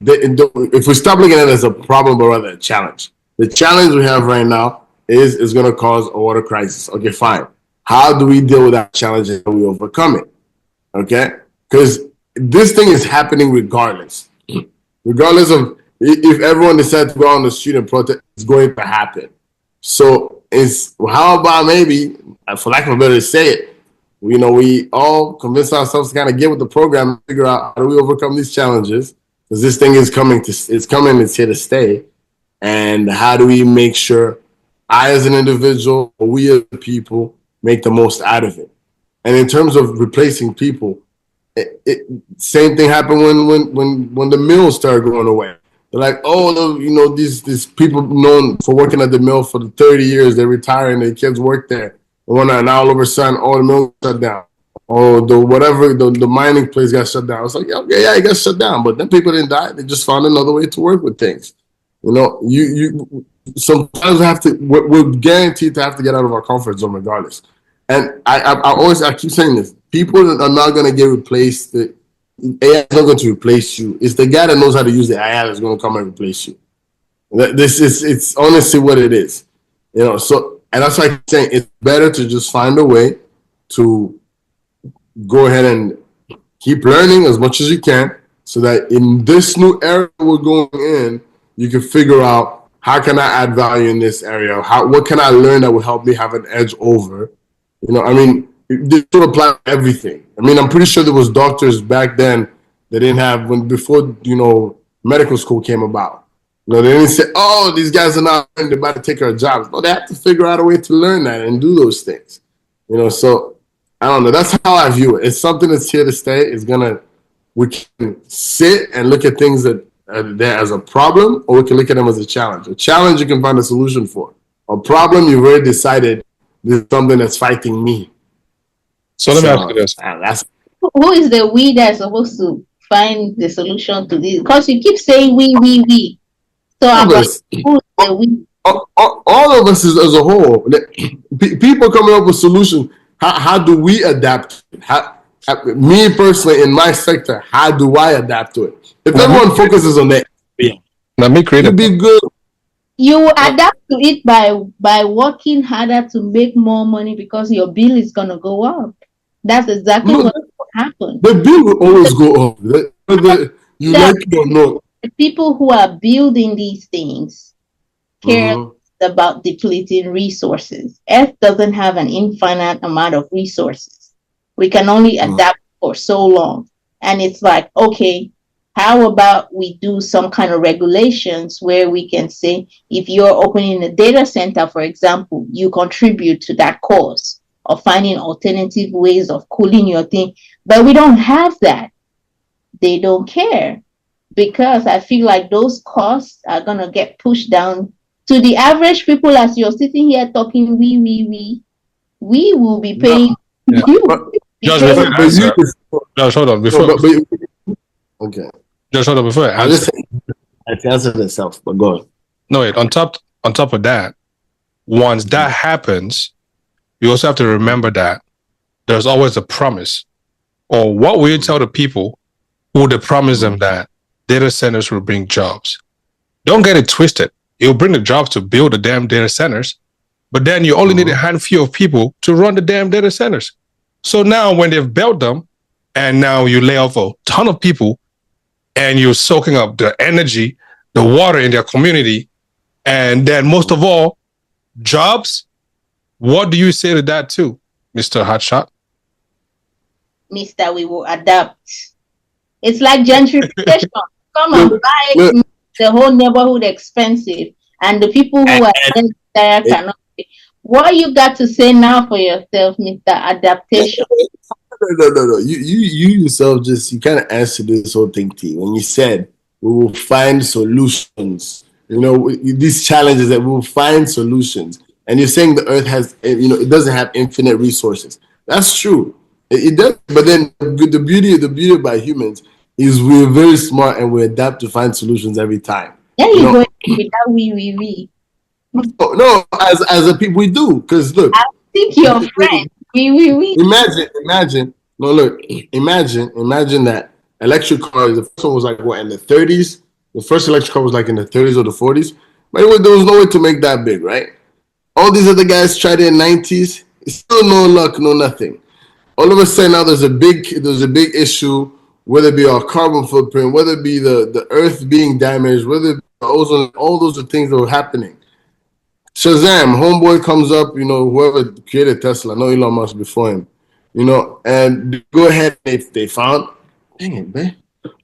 if we stop looking at it as a problem, but rather a challenge, the challenge we have right now is going to cause a water crisis. Okay, fine. How do we deal with that challenge and how we overcome it? Okay? Because this thing is happening regardless. Regardless of if everyone decides to go on the street and protest, it's going to happen. So how about maybe, for lack of a better to say it, you know, we all convince ourselves to kind of get with the program and figure out how do we overcome these challenges, because this thing is coming, it's here to stay. And how do we make sure I as an individual, or we as people, make the most out of it? And in terms of replacing people, same thing happened when the mills started going away. They're like, oh, you know, these people known for working at the mill for the 30 years, they're retiring, their kids work there. And now all of a sudden, all the mills shut down. Oh, the mining place got shut down. It's like, yeah, it got shut down. But then people didn't die. They just found another way to work with things. You know, you sometimes we're guaranteed to have to get out of our comfort zone regardless. And I keep saying this. People are not going to get replaced. The AI is not going to replace you. It's the guy that knows how to use the AI that's going to come and replace you. It's honestly what it is. You know, so, and that's why I keep saying it's better to just find a way to go ahead and keep learning as much as you can, so that in this new era we're going in, you can figure out, how can I add value in this area? What can I learn that will help me have an edge over? You know, I mean, this would apply to everything. I mean, I'm pretty sure there was doctors back then that didn't have, before, you know, medical school came about. You know, they didn't say, oh, these guys are not, they're about to take our jobs. No, they have to figure out a way to learn that and do those things. You know, so I don't know. That's how I view it. It's something that's here to stay. We can sit and look at things that are there as a problem, or we can look at them as a challenge. A challenge you can find a solution for. A problem, you've already decided this is something that's fighting me. So let me ask you this. Who is the we that's supposed to find the solution to this? Because you keep saying we. So I'm like, who is the we? All of us as a whole. People coming up with solutions. How do we adapt? Me personally, in my sector, how do I adapt to it? If everyone focuses on that, let me create it'd be good. You adapt to it by working harder to make more money, because your bill is gonna go up. That's exactly what will happen. The bill will always go up. Whether you like it or not. The people who are building these things care about depleting resources. Earth doesn't have an infinite amount of resources. We can only adapt for so long. And it's like, okay, how about we do some kind of regulations where we can say, if you're opening a data center, for example, you contribute to that cause of finding alternative ways of cooling your thing. But we don't have that. They don't care, because I feel like those costs are going to get pushed down to the average people. As you're sitting here talking, we will be paying you. Josh, hold on. Okay. Josh, hold on. Before I answer itself, but go on. No, wait. On top of that, once that happens, you also have to remember that there's always a promise. Or what will you tell the people who they promise them that data centers will bring jobs? Don't get it twisted. It will bring the jobs to build the damn data centers, but then you only need a handful of people to run the damn data centers. So now when they've built them, and now you lay off a ton of people, and you're soaking up the energy, the water in their community, and then most of all, jobs. What do you say to that too, Mr. Hotshot? Mister, we will adapt. It's like gentrification. Come and buy Look, the whole neighborhood expensive, and the people who are there cannot pay. What you got to say now for yourself, Mr. Adaptation? no. You yourself just you kind of answered this whole thing, T, when you said we will find solutions. You know, these challenges that we will find solutions. And you're saying the earth has, you know, it doesn't have infinite resources. That's true. It does. But then the beauty about humans is we're very smart and we adapt to find solutions every time. There You you know, go with that we. no, as a people we do, because look, I think your friend. We. imagine. No, look, imagine that electric cars. The first one was like what in the 30s. The first electric car was like in the 30s or the 40s. But anyway, there was no way to make that big, right? All these other guys tried it in 90s. Still no luck, no nothing. All of a sudden now there's a big issue, whether it be our carbon footprint, whether it be the earth being damaged, whether it be the ozone, all those are things that were happening. Shazam, homeboy comes up, you know, whoever created Tesla, no Elon Musk before him, you know, and go ahead, they found, dang it, man.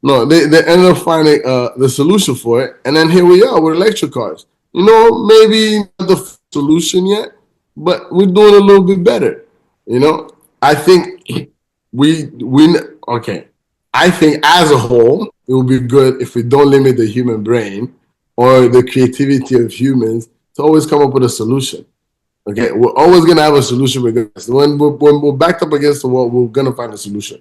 No, they ended up finding the solution for it, and then here we are with electric cars. You know, maybe not the solution yet, but we're doing a little bit better. You know, I think we okay. I think as a whole, it would be good if we don't limit the human brain or the creativity of humans to always come up with a solution. Okay, we're always gonna have a solution regardless. When we're backed up against the wall, we're gonna find a solution.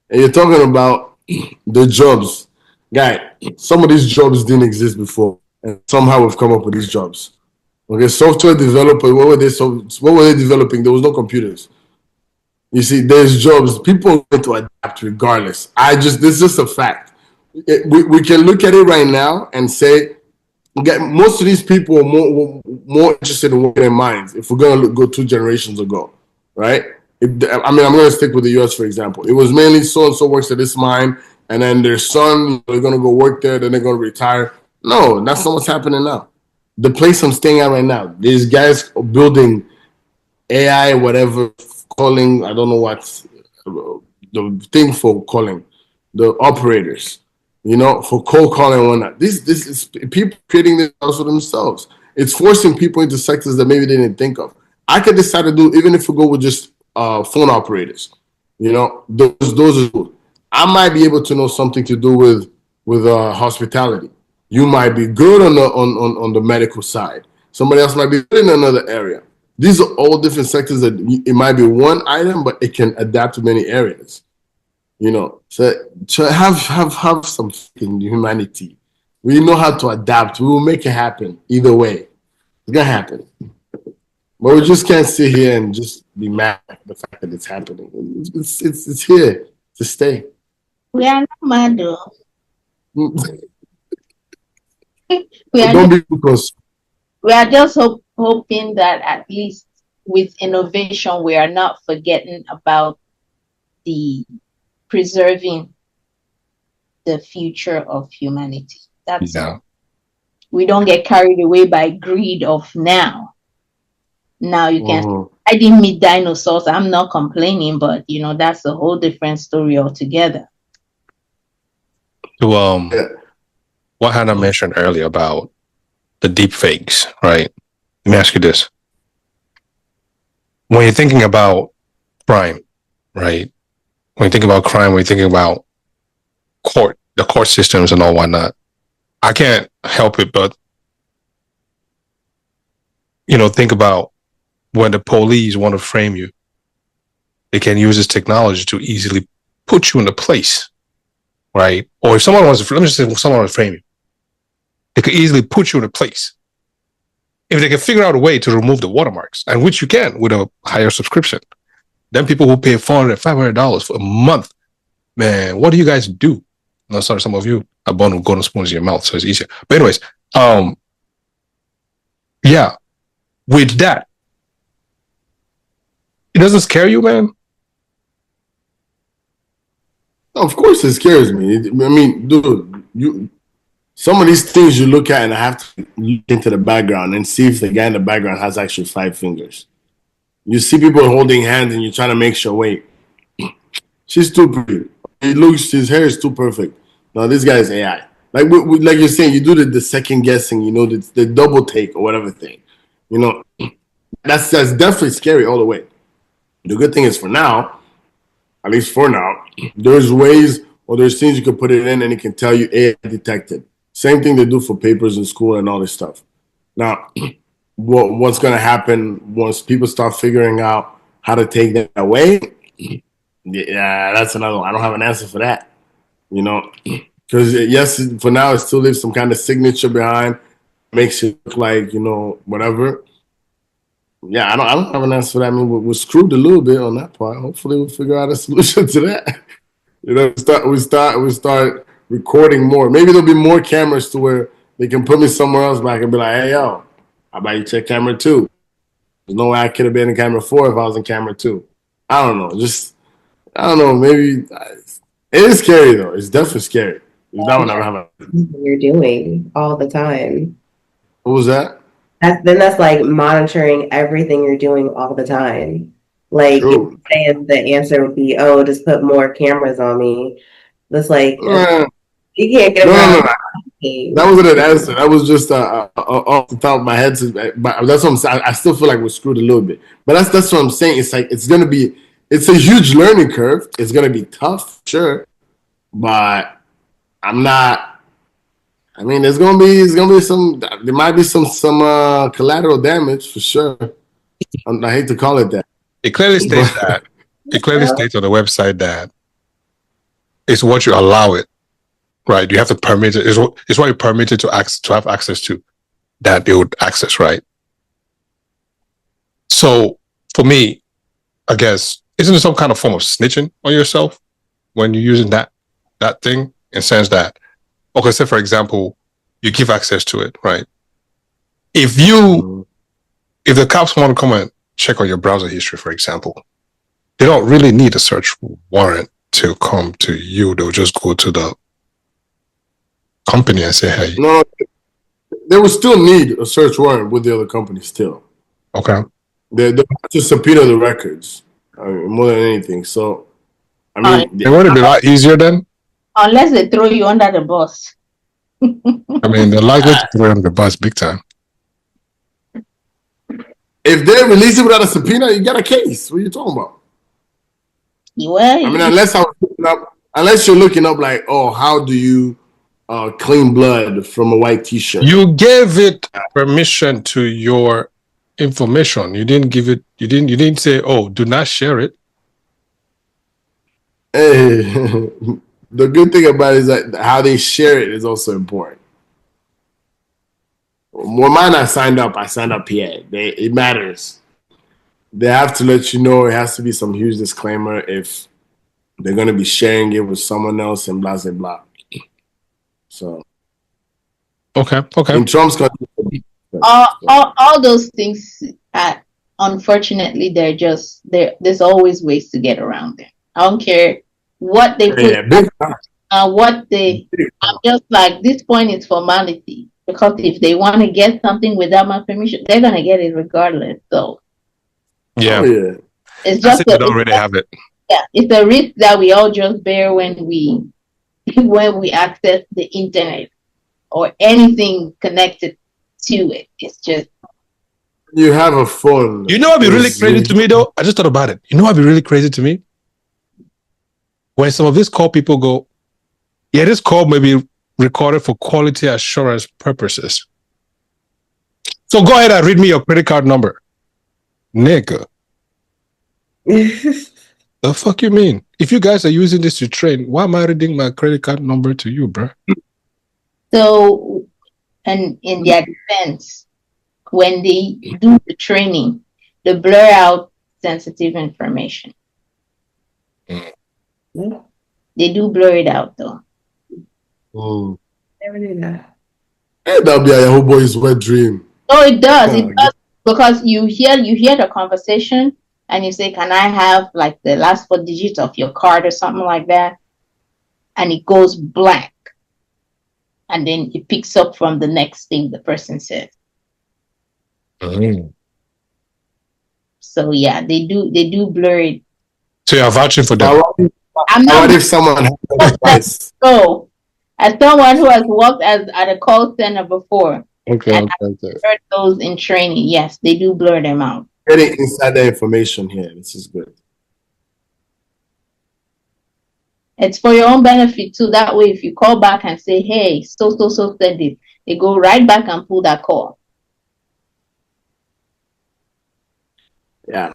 And you're talking about the jobs, guy. Some of these jobs didn't exist before, and somehow we've come up with these jobs. Okay, software developer. What were they developing? There was no computers. You see, there's jobs. People are going to adapt regardless. This is just a fact. We can look at it right now and say, most of these people are more interested in working in mines. If we're gonna go 2 generations ago, right? I'm gonna stick with the U.S. for example. It was mainly so and so works at this mine, and then their son they're gonna go work there, then they're gonna retire. No, that's not what's happening now. The place I'm staying at right now, these guys are building AI, whatever calling. I don't know what the thing for calling the operators. You know, for cold calling and whatnot. This is people creating this for themselves. It's forcing people into sectors that maybe they didn't think of. I could decide to do even if we go with just phone operators. You know, those are good. I might be able to know something to do with hospitality. You might be good on the medical side. Somebody else might be good in another area. These are all different sectors that it might be one item, but it can adapt to many areas. You know, so have some faith in humanity. We know how to adapt. We will make it happen either way. It's gonna happen. But we just can't sit here and just be mad at the fact that it's happening. It's here to stay. We are not mad though. Don't be because we are just hoping that at least with innovation, we are not forgetting about the preserving the future of humanity. That's all. We don't get carried away by greed of now. Now you can. I didn't meet dinosaurs. I'm not complaining, but you know that's a whole different story altogether. To what Hannah mentioned earlier about the deep fakes, right? Let me ask you this: when you're thinking about crime, right? When you think about crime, when you're thinking about the court systems and all whatnot, I can't help it but, you know, think about when the police want to frame you, they can use this technology to easily put you in a place, right? Or if someone wants to, let me just say, if someone wants to frame you, they could easily put you in a place. If they can figure out a way to remove the watermarks, and which you can with a higher subscription, then people who pay $400, $500 for a month, man, what do you guys do? No, sorry, some of you are born with golden spoons in your mouth, so it's easier. But anyways, yeah, with that, it doesn't scare you, man? Of course it scares me. I mean, dude, some of these things you look at and I have to look into the background and see if the guy in the background has actually 5 fingers. You see people holding hands and you're trying to make sure, wait, she's too pretty. his hair is too perfect. No, this guy is AI. Like you're saying, you do the second guessing, the double take or whatever thing. That's definitely scary all the way. The good thing is for now, at least for now, there's ways or there's things you can put it in and it can tell you AI detected. Same thing they do for papers in school and all this stuff. Now, what's going to happen once people start figuring out how to take that away? Yeah, that's another one. I don't have an answer for that. Because yes, for now it still leaves some kind of signature behind, makes it look like whatever. Yeah, I don't have an answer for that. I mean, we're screwed a little bit on that part. Hopefully, we'll figure out a solution to that. We start recording more. Maybe there'll be more cameras to where they can put me somewhere else, but I can be like, hey yo, how about you check camera 2? There's no way I could have been in camera 4 if I was in camera 2. I don't know. I don't know. Maybe it is scary though. It's definitely scary. That would never happen. You're doing all the time. What was that? That's like monitoring everything you're doing all the time. Like True. saying the answer would be, "Oh, just put more cameras on me." That's like you can't get around. No. That wasn't an answer. That was just off the top of my head. But that's what I'm saying. I still feel like we're screwed a little bit. But that's what I'm saying. It's like it's a huge learning curve. It's gonna be tough, sure. But I'm not. I mean, there might be some collateral damage for sure. I hate to call it that. It clearly states that. It clearly states on the website that it's what you allow it, right? You have to permit it. It's what you permit it to have access to, that they would access, right? So for me, I guess, isn't it some kind of form of snitching on yourself when you're using that thing, in the sense that, okay, say for example, you give access to it, right? If the cops want to come and check on your browser history, for example, they don't really need a search warrant to come to you. They'll just go to the company and say, hey. No, they would still need a search warrant with the other company still. Okay. They have to subpoena the records more than anything. So, I mean, it would be a lot easier then. Unless they throw you under the bus. I mean, they're likely to throw you under the bus big time. If they release it without a subpoena, you got a case. What are you talking about? Well, I mean, unless you're looking up like, oh, how do you clean blood from a white T-shirt? You gave it permission to your information. You didn't give it. You didn't say, oh, do not share it. Hey, the good thing about it is that how they share it is also important. Well, mine, I signed up PA. It matters. They have to let you know. It has to be some huge disclaimer if they're going to be sharing it with someone else and blah, blah, blah. So. Okay. In Trump's country. All those things, unfortunately, there's always ways to get around them. I don't care what they put. I'm just like, this point is formality. Because if they want to get something without my permission, they're going to get it regardless. So, yeah. It's just they don't really have it. Yeah, it's a risk that we all just bear when we access the internet or anything connected to it. It's just, you have a phone. You know what'd be really crazy to me though? I just thought about it. You know what'd be really crazy to me? When some of these call people go, yeah, this call may be recorded for quality assurance purposes. So go ahead and read me your credit card number. Nigga. The fuck you mean? If you guys are using this to train, why am I reading my credit card number to you, bro? So, and in their defense, when they do the training, they blur out sensitive information. They do blur it out though. Never knew that. Hey, that'll be a whole boy's wet dream. Oh, it does. It does, because you hear the conversation and you say, "Can I have like the last 4 digits of your card or something like that?" And it goes blank, and then it picks up from the next thing the person says. So yeah, they do blur it. So you're vouching for them. I'm What not if someone has that advice? so as someone who has worked at a call center before Okay, and okay. heard those in training, yes, they do blur them out. Getting insider information here. This is good. It's for your own benefit too. That way, if you call back and say, "Hey, so said this," they go right back and pull that call. Yeah.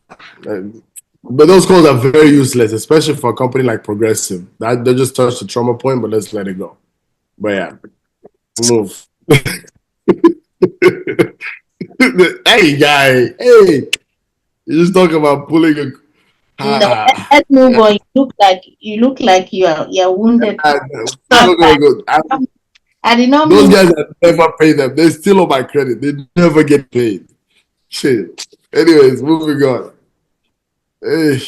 But those calls are very useless, especially for a company like Progressive. That they just touched the trauma point, but let's let it go. But yeah, move. Hey, guy. Hey, you just talk about pulling a. No, let's move on. You look like you're wounded. We're gonna go. I did not Those mean. guys I never pay them. They're still on my credit. They never get paid. Shit. Anyways, moving on. Hey.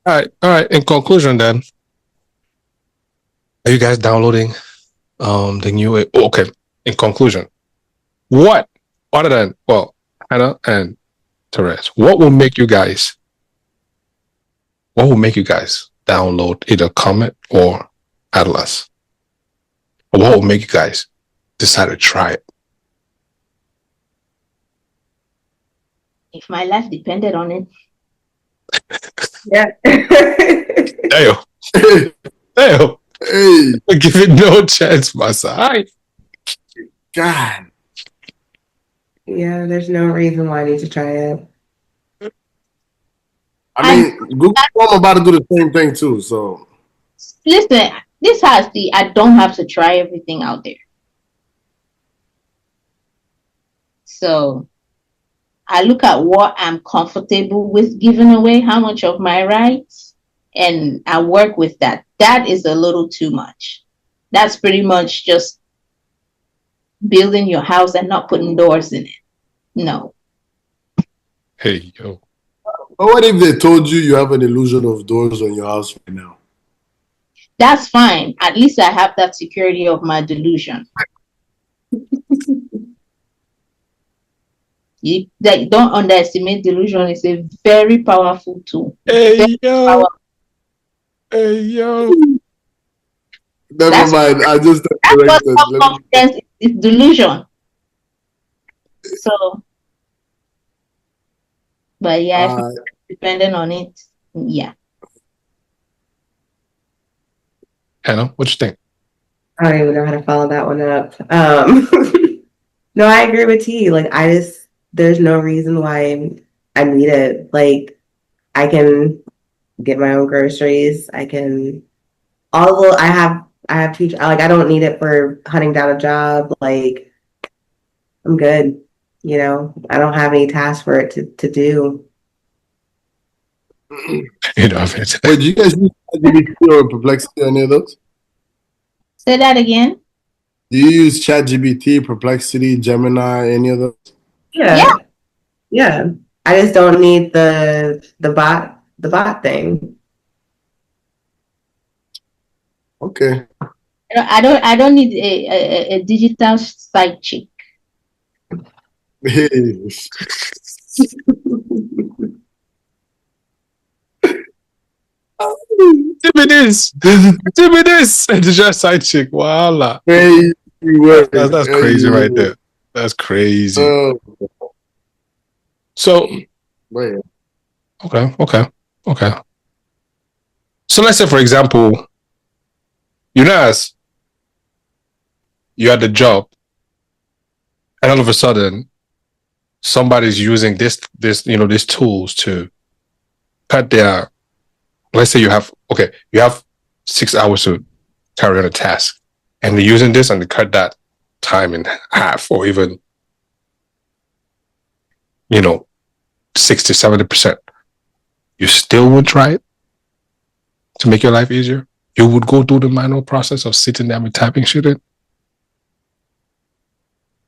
All right. In conclusion, then, are you guys downloading the new? Okay. In conclusion, what other than Hannah and Terez, what will make you guys download either Comet or Atlas? Or what will make you guys decide to try it? If my life depended on it. Yeah. Damn. Hey. Give it no chance, my side. God. Yeah, there's no reason why I need to try it. I mean, Google Chrome about to do the same thing too. So Listen, I don't have to try everything out there. So I look at what I'm comfortable with giving away, how much of my rights, and I work with that. That is a little too much. That's pretty much just building your house and not putting doors in it. No. Hey, yo. but what if they told you have an illusion of doors on your house right now? That's fine. At least I have that security of my delusion. Don't underestimate delusion. It's a very powerful tool. Hey, yo. Hey, yo. Never mind. I just that's what confidence is delusion. So, but yeah, depending on it, yeah. Hannah, what you think? I don't even know how to follow that one up. No, I agree with T. Like, there's no reason why I need it. Like, I can get my own groceries. Although I have two, like, I don't need it for hunting down a job. Like, I'm good. You know, I don't have any tasks for it to do. You know, wait, do you guys use ChatGPT or Perplexity or any of those? Say that again. Do you use ChatGPT, Perplexity, Gemini, any of those? Yeah. I just don't need the bot thing. Okay. I don't need a digital side chick. Give me this. And it's just side chick. Voila. That's crazy right there. That's crazy. So, okay. So let's say, for example, you're at the job, and all of a sudden, somebody's using these tools to cut their. Let's say you have 6 hours to carry on a task, and they're using this and they cut that time in half, or even 60-70%. You still would try it to make your life easier? You would go through the manual process of sitting down and typing shit in,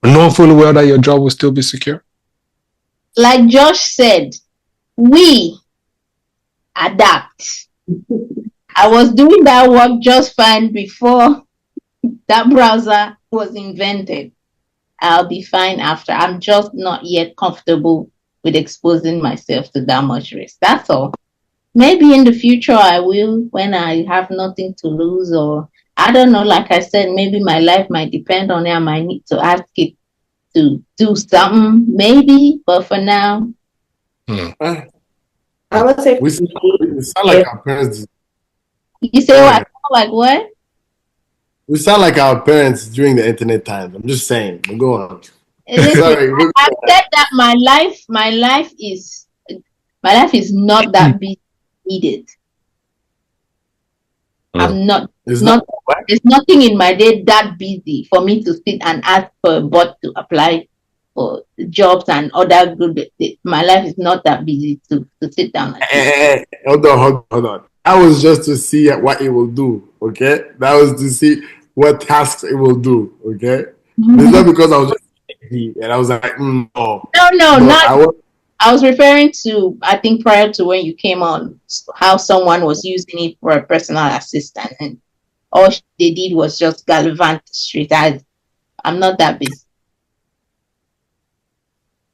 knowing fully well that your job will still be secure? Like Josh said, we adapt. I was doing that work just fine before that browser was invented. I'll be fine after. I'm just not yet comfortable with exposing myself to that much risk. That's all. Maybe in the future I will, when I have nothing to lose, or I don't know. Like I said, maybe my life might depend on it. I might need to ask it to do something, maybe. But for now, I would say We sound like our parents. you say Go what? ahead. Like what? We sound like our parents during the internet times. I'm just saying. But go on. Listen, Sorry. I said that my life is not that busy needed. I'm not It's not what? there's nothing in my day that busy for me to sit and ask for a bot to apply for jobs and other good. My life is not that busy to sit down like this. Hold on. That was just to see what it will do. Okay, that was to see what tasks it will do. Okay, it's not because I was just lazy and I was like, no, No, but not. I was referring to, I think prior to when you came on, how someone was using it for a personal assistant, and all they did was just gallivant the street. I'm not that busy.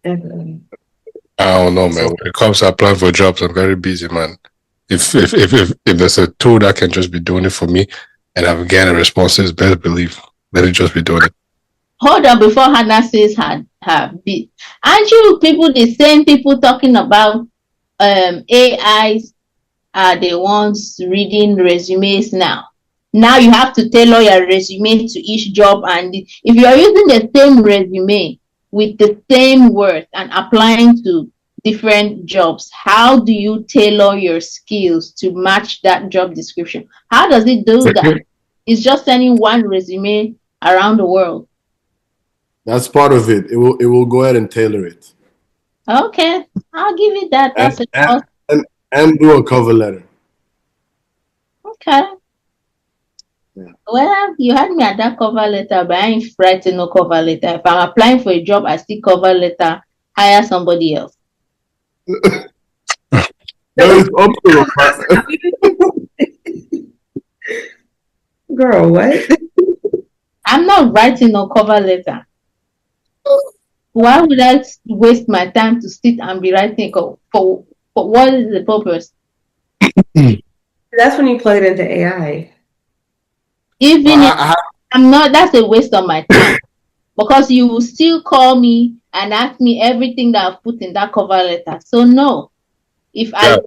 definitely. I don't know, man. When it comes to applying for jobs, I'm very busy, man. If there's a tool that can just be doing it for me and I'm getting responses, better believe, let it just be doing it. Hold on, before Hannah says her bit, aren't you people the same people talking about AIs are the ones reading resumes now? Now you have to tailor your resume to each job, and if you are using the same resume with the same words and applying to different jobs, how do you tailor your skills to match that job description? How does it do that? It's just sending one resume around the world. that's part of it. It will go ahead and tailor it Okay, I'll give it that. That's and do a cover letter. okay. Yeah. Well, you had me at that cover letter, but I ain't writing no cover letter. If I'm applying for a job, I see cover letter, hire somebody else. There is also Girl, what? I'm not writing no cover letter. Why would I waste my time to sit and be writing for what is the purpose? That's when you plug it into AI. Even if I'm not, that's a waste of my time. Because you will still call me and ask me everything that I've put in that cover letter. So no. If I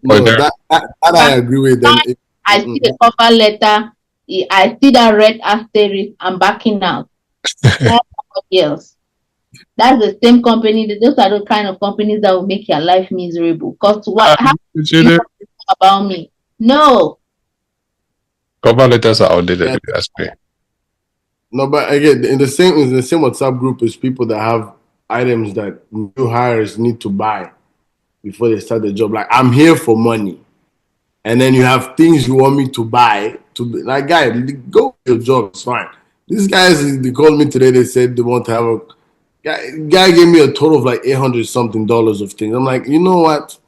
I agree with them. I see the cover letter, I see that red asterisk, I'm backing out. Somebody else. That's the same company. Those are the kind of companies that will make your life miserable. Because how you about me? No. Cover letters are outdated. That's me. No, but again, in the same WhatsApp group is people that have items that new hires need to buy before they start the job. Like, I'm here for money, and then you have things you want me to buy. Like, guy, go with your job. It's fine. These guys, they called me today. They said they want to have a guy gave me a total of like $800 something of things. I'm like, you know what?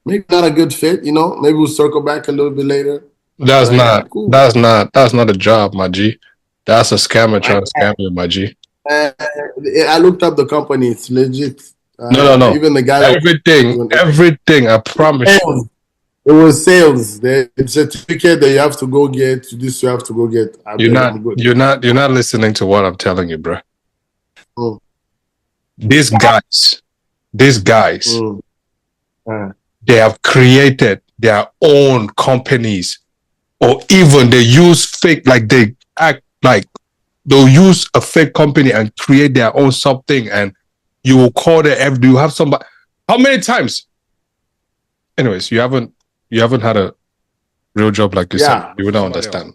Maybe not a good fit. You know, maybe we'll circle back a little bit later. That's like, cool. That's not a job, my G. That's a scammer trying to scam you, my G. I looked up the company. It's legit. No. Even the guy. Everything. I promise you. It was sales. The certificate that you have to go get. This you have to go get. You're not listening to what I'm telling you, bro. Mm. These guys, Mm. they have created their own companies, or even they use fake, like they act like they'll use a fake company and create their own something, and you will call them. Do you have somebody? How many times? Anyways, you haven't had a real job like this. Yeah. You would not understand.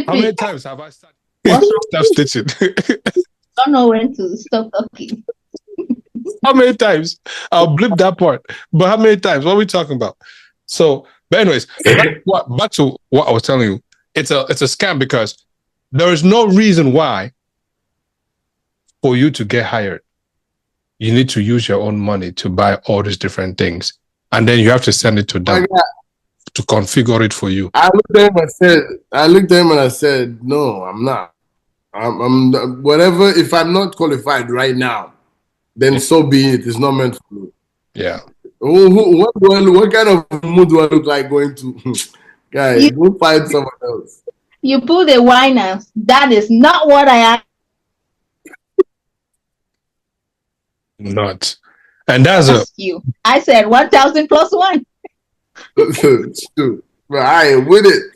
How many times have I started? Stop stitching. Don't know when to stop talking. How many times? I'll blip that part. But how many times? What are we talking about? So, but anyways, back to what I was telling you. It's a scam because there is no reason why for you to get hired. You need to use your own money to buy all these different things, and then you have to send it to them to configure it for you. I looked at him and I said, no, I'm not. I'm whatever. If I'm not qualified right now, then so be it. It's not meant for me. Yeah. What kind of mood do I look like going to? Guy, You go find someone else. you pulled a wine and that is not what I Not. And that's a asked you. I said 1,000 plus one. Shoot. But I ain't with it.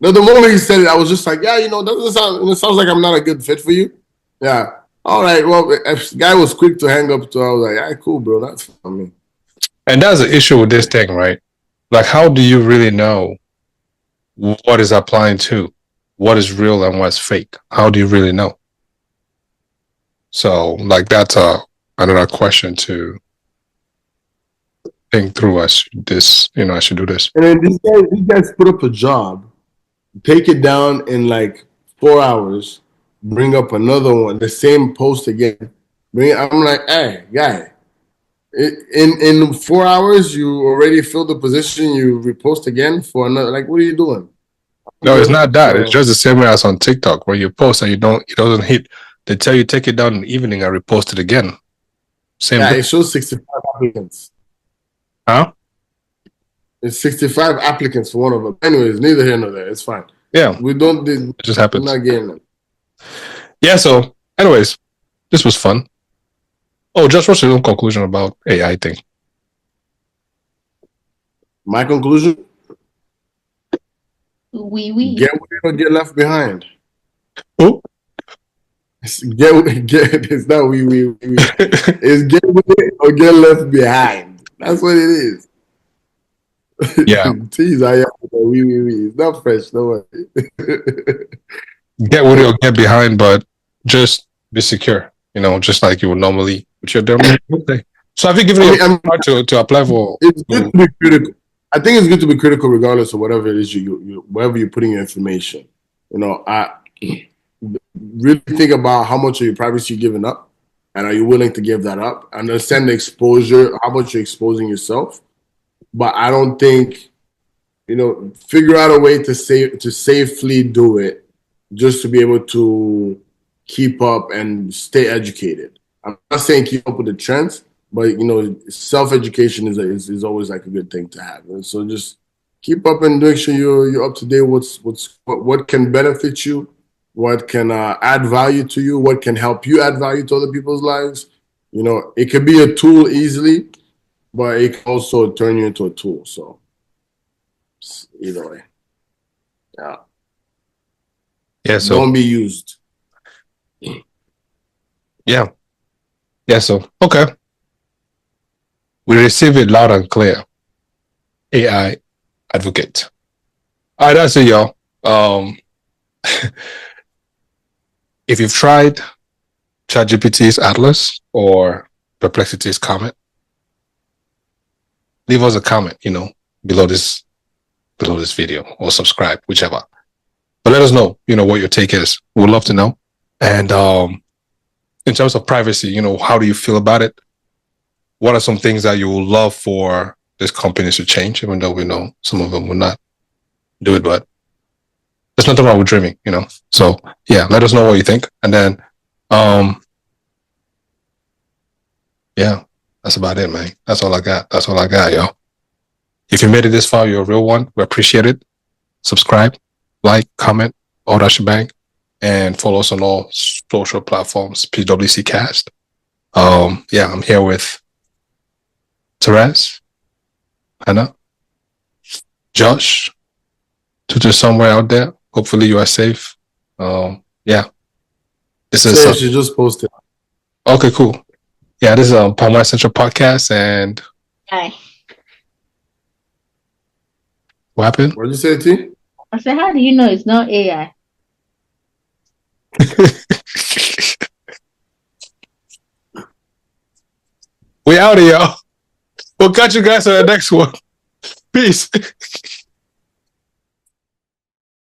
No, the moment he said it, I was just like, yeah, it sounds like I'm not a good fit for you. Yeah. All right. Well, if the guy was quick to hang up, so I was like, all right, cool, bro. That's for me. and that's the issue with this thing, right? Like, how do you really know what is applying to? What is real and what's fake? How do you really know? So, like, that's another question to think through as I should do this. And then these guys put up a job, take it down in like 4 hours, bring up another one, the same post again. I'm like, hey, guy, in 4 hours you already filled the position. You repost again for another. Like, what are you doing? No, it's not that. So, It's just the same way as on TikTok where you post and it doesn't hit. They tell you take it down in the evening and repost it again. Same yeah, thing. it shows 65 applicants. Huh? It's 65 applicants for one of them. Anyways, neither here nor there. It's fine. Yeah. We don't. It just We're happens. not getting them. Yeah, so anyways, this was fun. Oh, just what's your own conclusion about AI thing? My conclusion: We. get with it or get left behind. Oh. Get. It's not we. It's get with it or get left behind. That's what it is. Yeah. Tease, we. It's not fresh. Don't worry. Get with it or get behind, but just be secure, just like you would normally with your normal day. So have you given it a try to apply for? It's good to be critical. I think it's good to be critical regardless of whatever it is wherever you're putting your information. I really think about how much of your privacy you're giving up, and are you willing to give that up? Understand the exposure, how much you're exposing yourself. But I don't think, figure out a way to safely do it, just to be able to keep up and stay educated. I'm not saying keep up with the trends, but self-education is always like a good thing to have. And so just keep up and make sure you're up to date. What can benefit you, what can add value to you, what can help you add value to other people's lives. It could be a tool easily, but it can also turn you into a tool. So either way, yeah. Yeah. So don't be used. Yeah. Yeah. So okay. We receive it loud and clear. AI advocate. All right, that's it, y'all. If you've tried ChatGPT's Atlas or Perplexity's Comet, leave us a comment, below this video or subscribe, whichever. But let us know, what your take is. We'd love to know. And in terms of privacy, how do you feel about it? What are some things that you would love for these companies to change, even though we know some of them will not do it, but there's nothing wrong with dreaming, So yeah, let us know what you think. And then yeah, that's about it, man. That's all I got, y'all. If you made it this far, you're a real one. We appreciate it. Subscribe, like, comment, all that shebang, and follow us on all social platforms, PWC Cast. Yeah, I'm here with Terez, Hannah, Josh, Tutu somewhere out there. Hopefully you are safe. Yeah. This is She just posted. Okay, cool. Yeah, this is Palmware Central podcast, and Hi. What happened? What did you say, T? I said, how do you know it's not AI? We out of y'all. We'll catch you guys on the next one. Peace.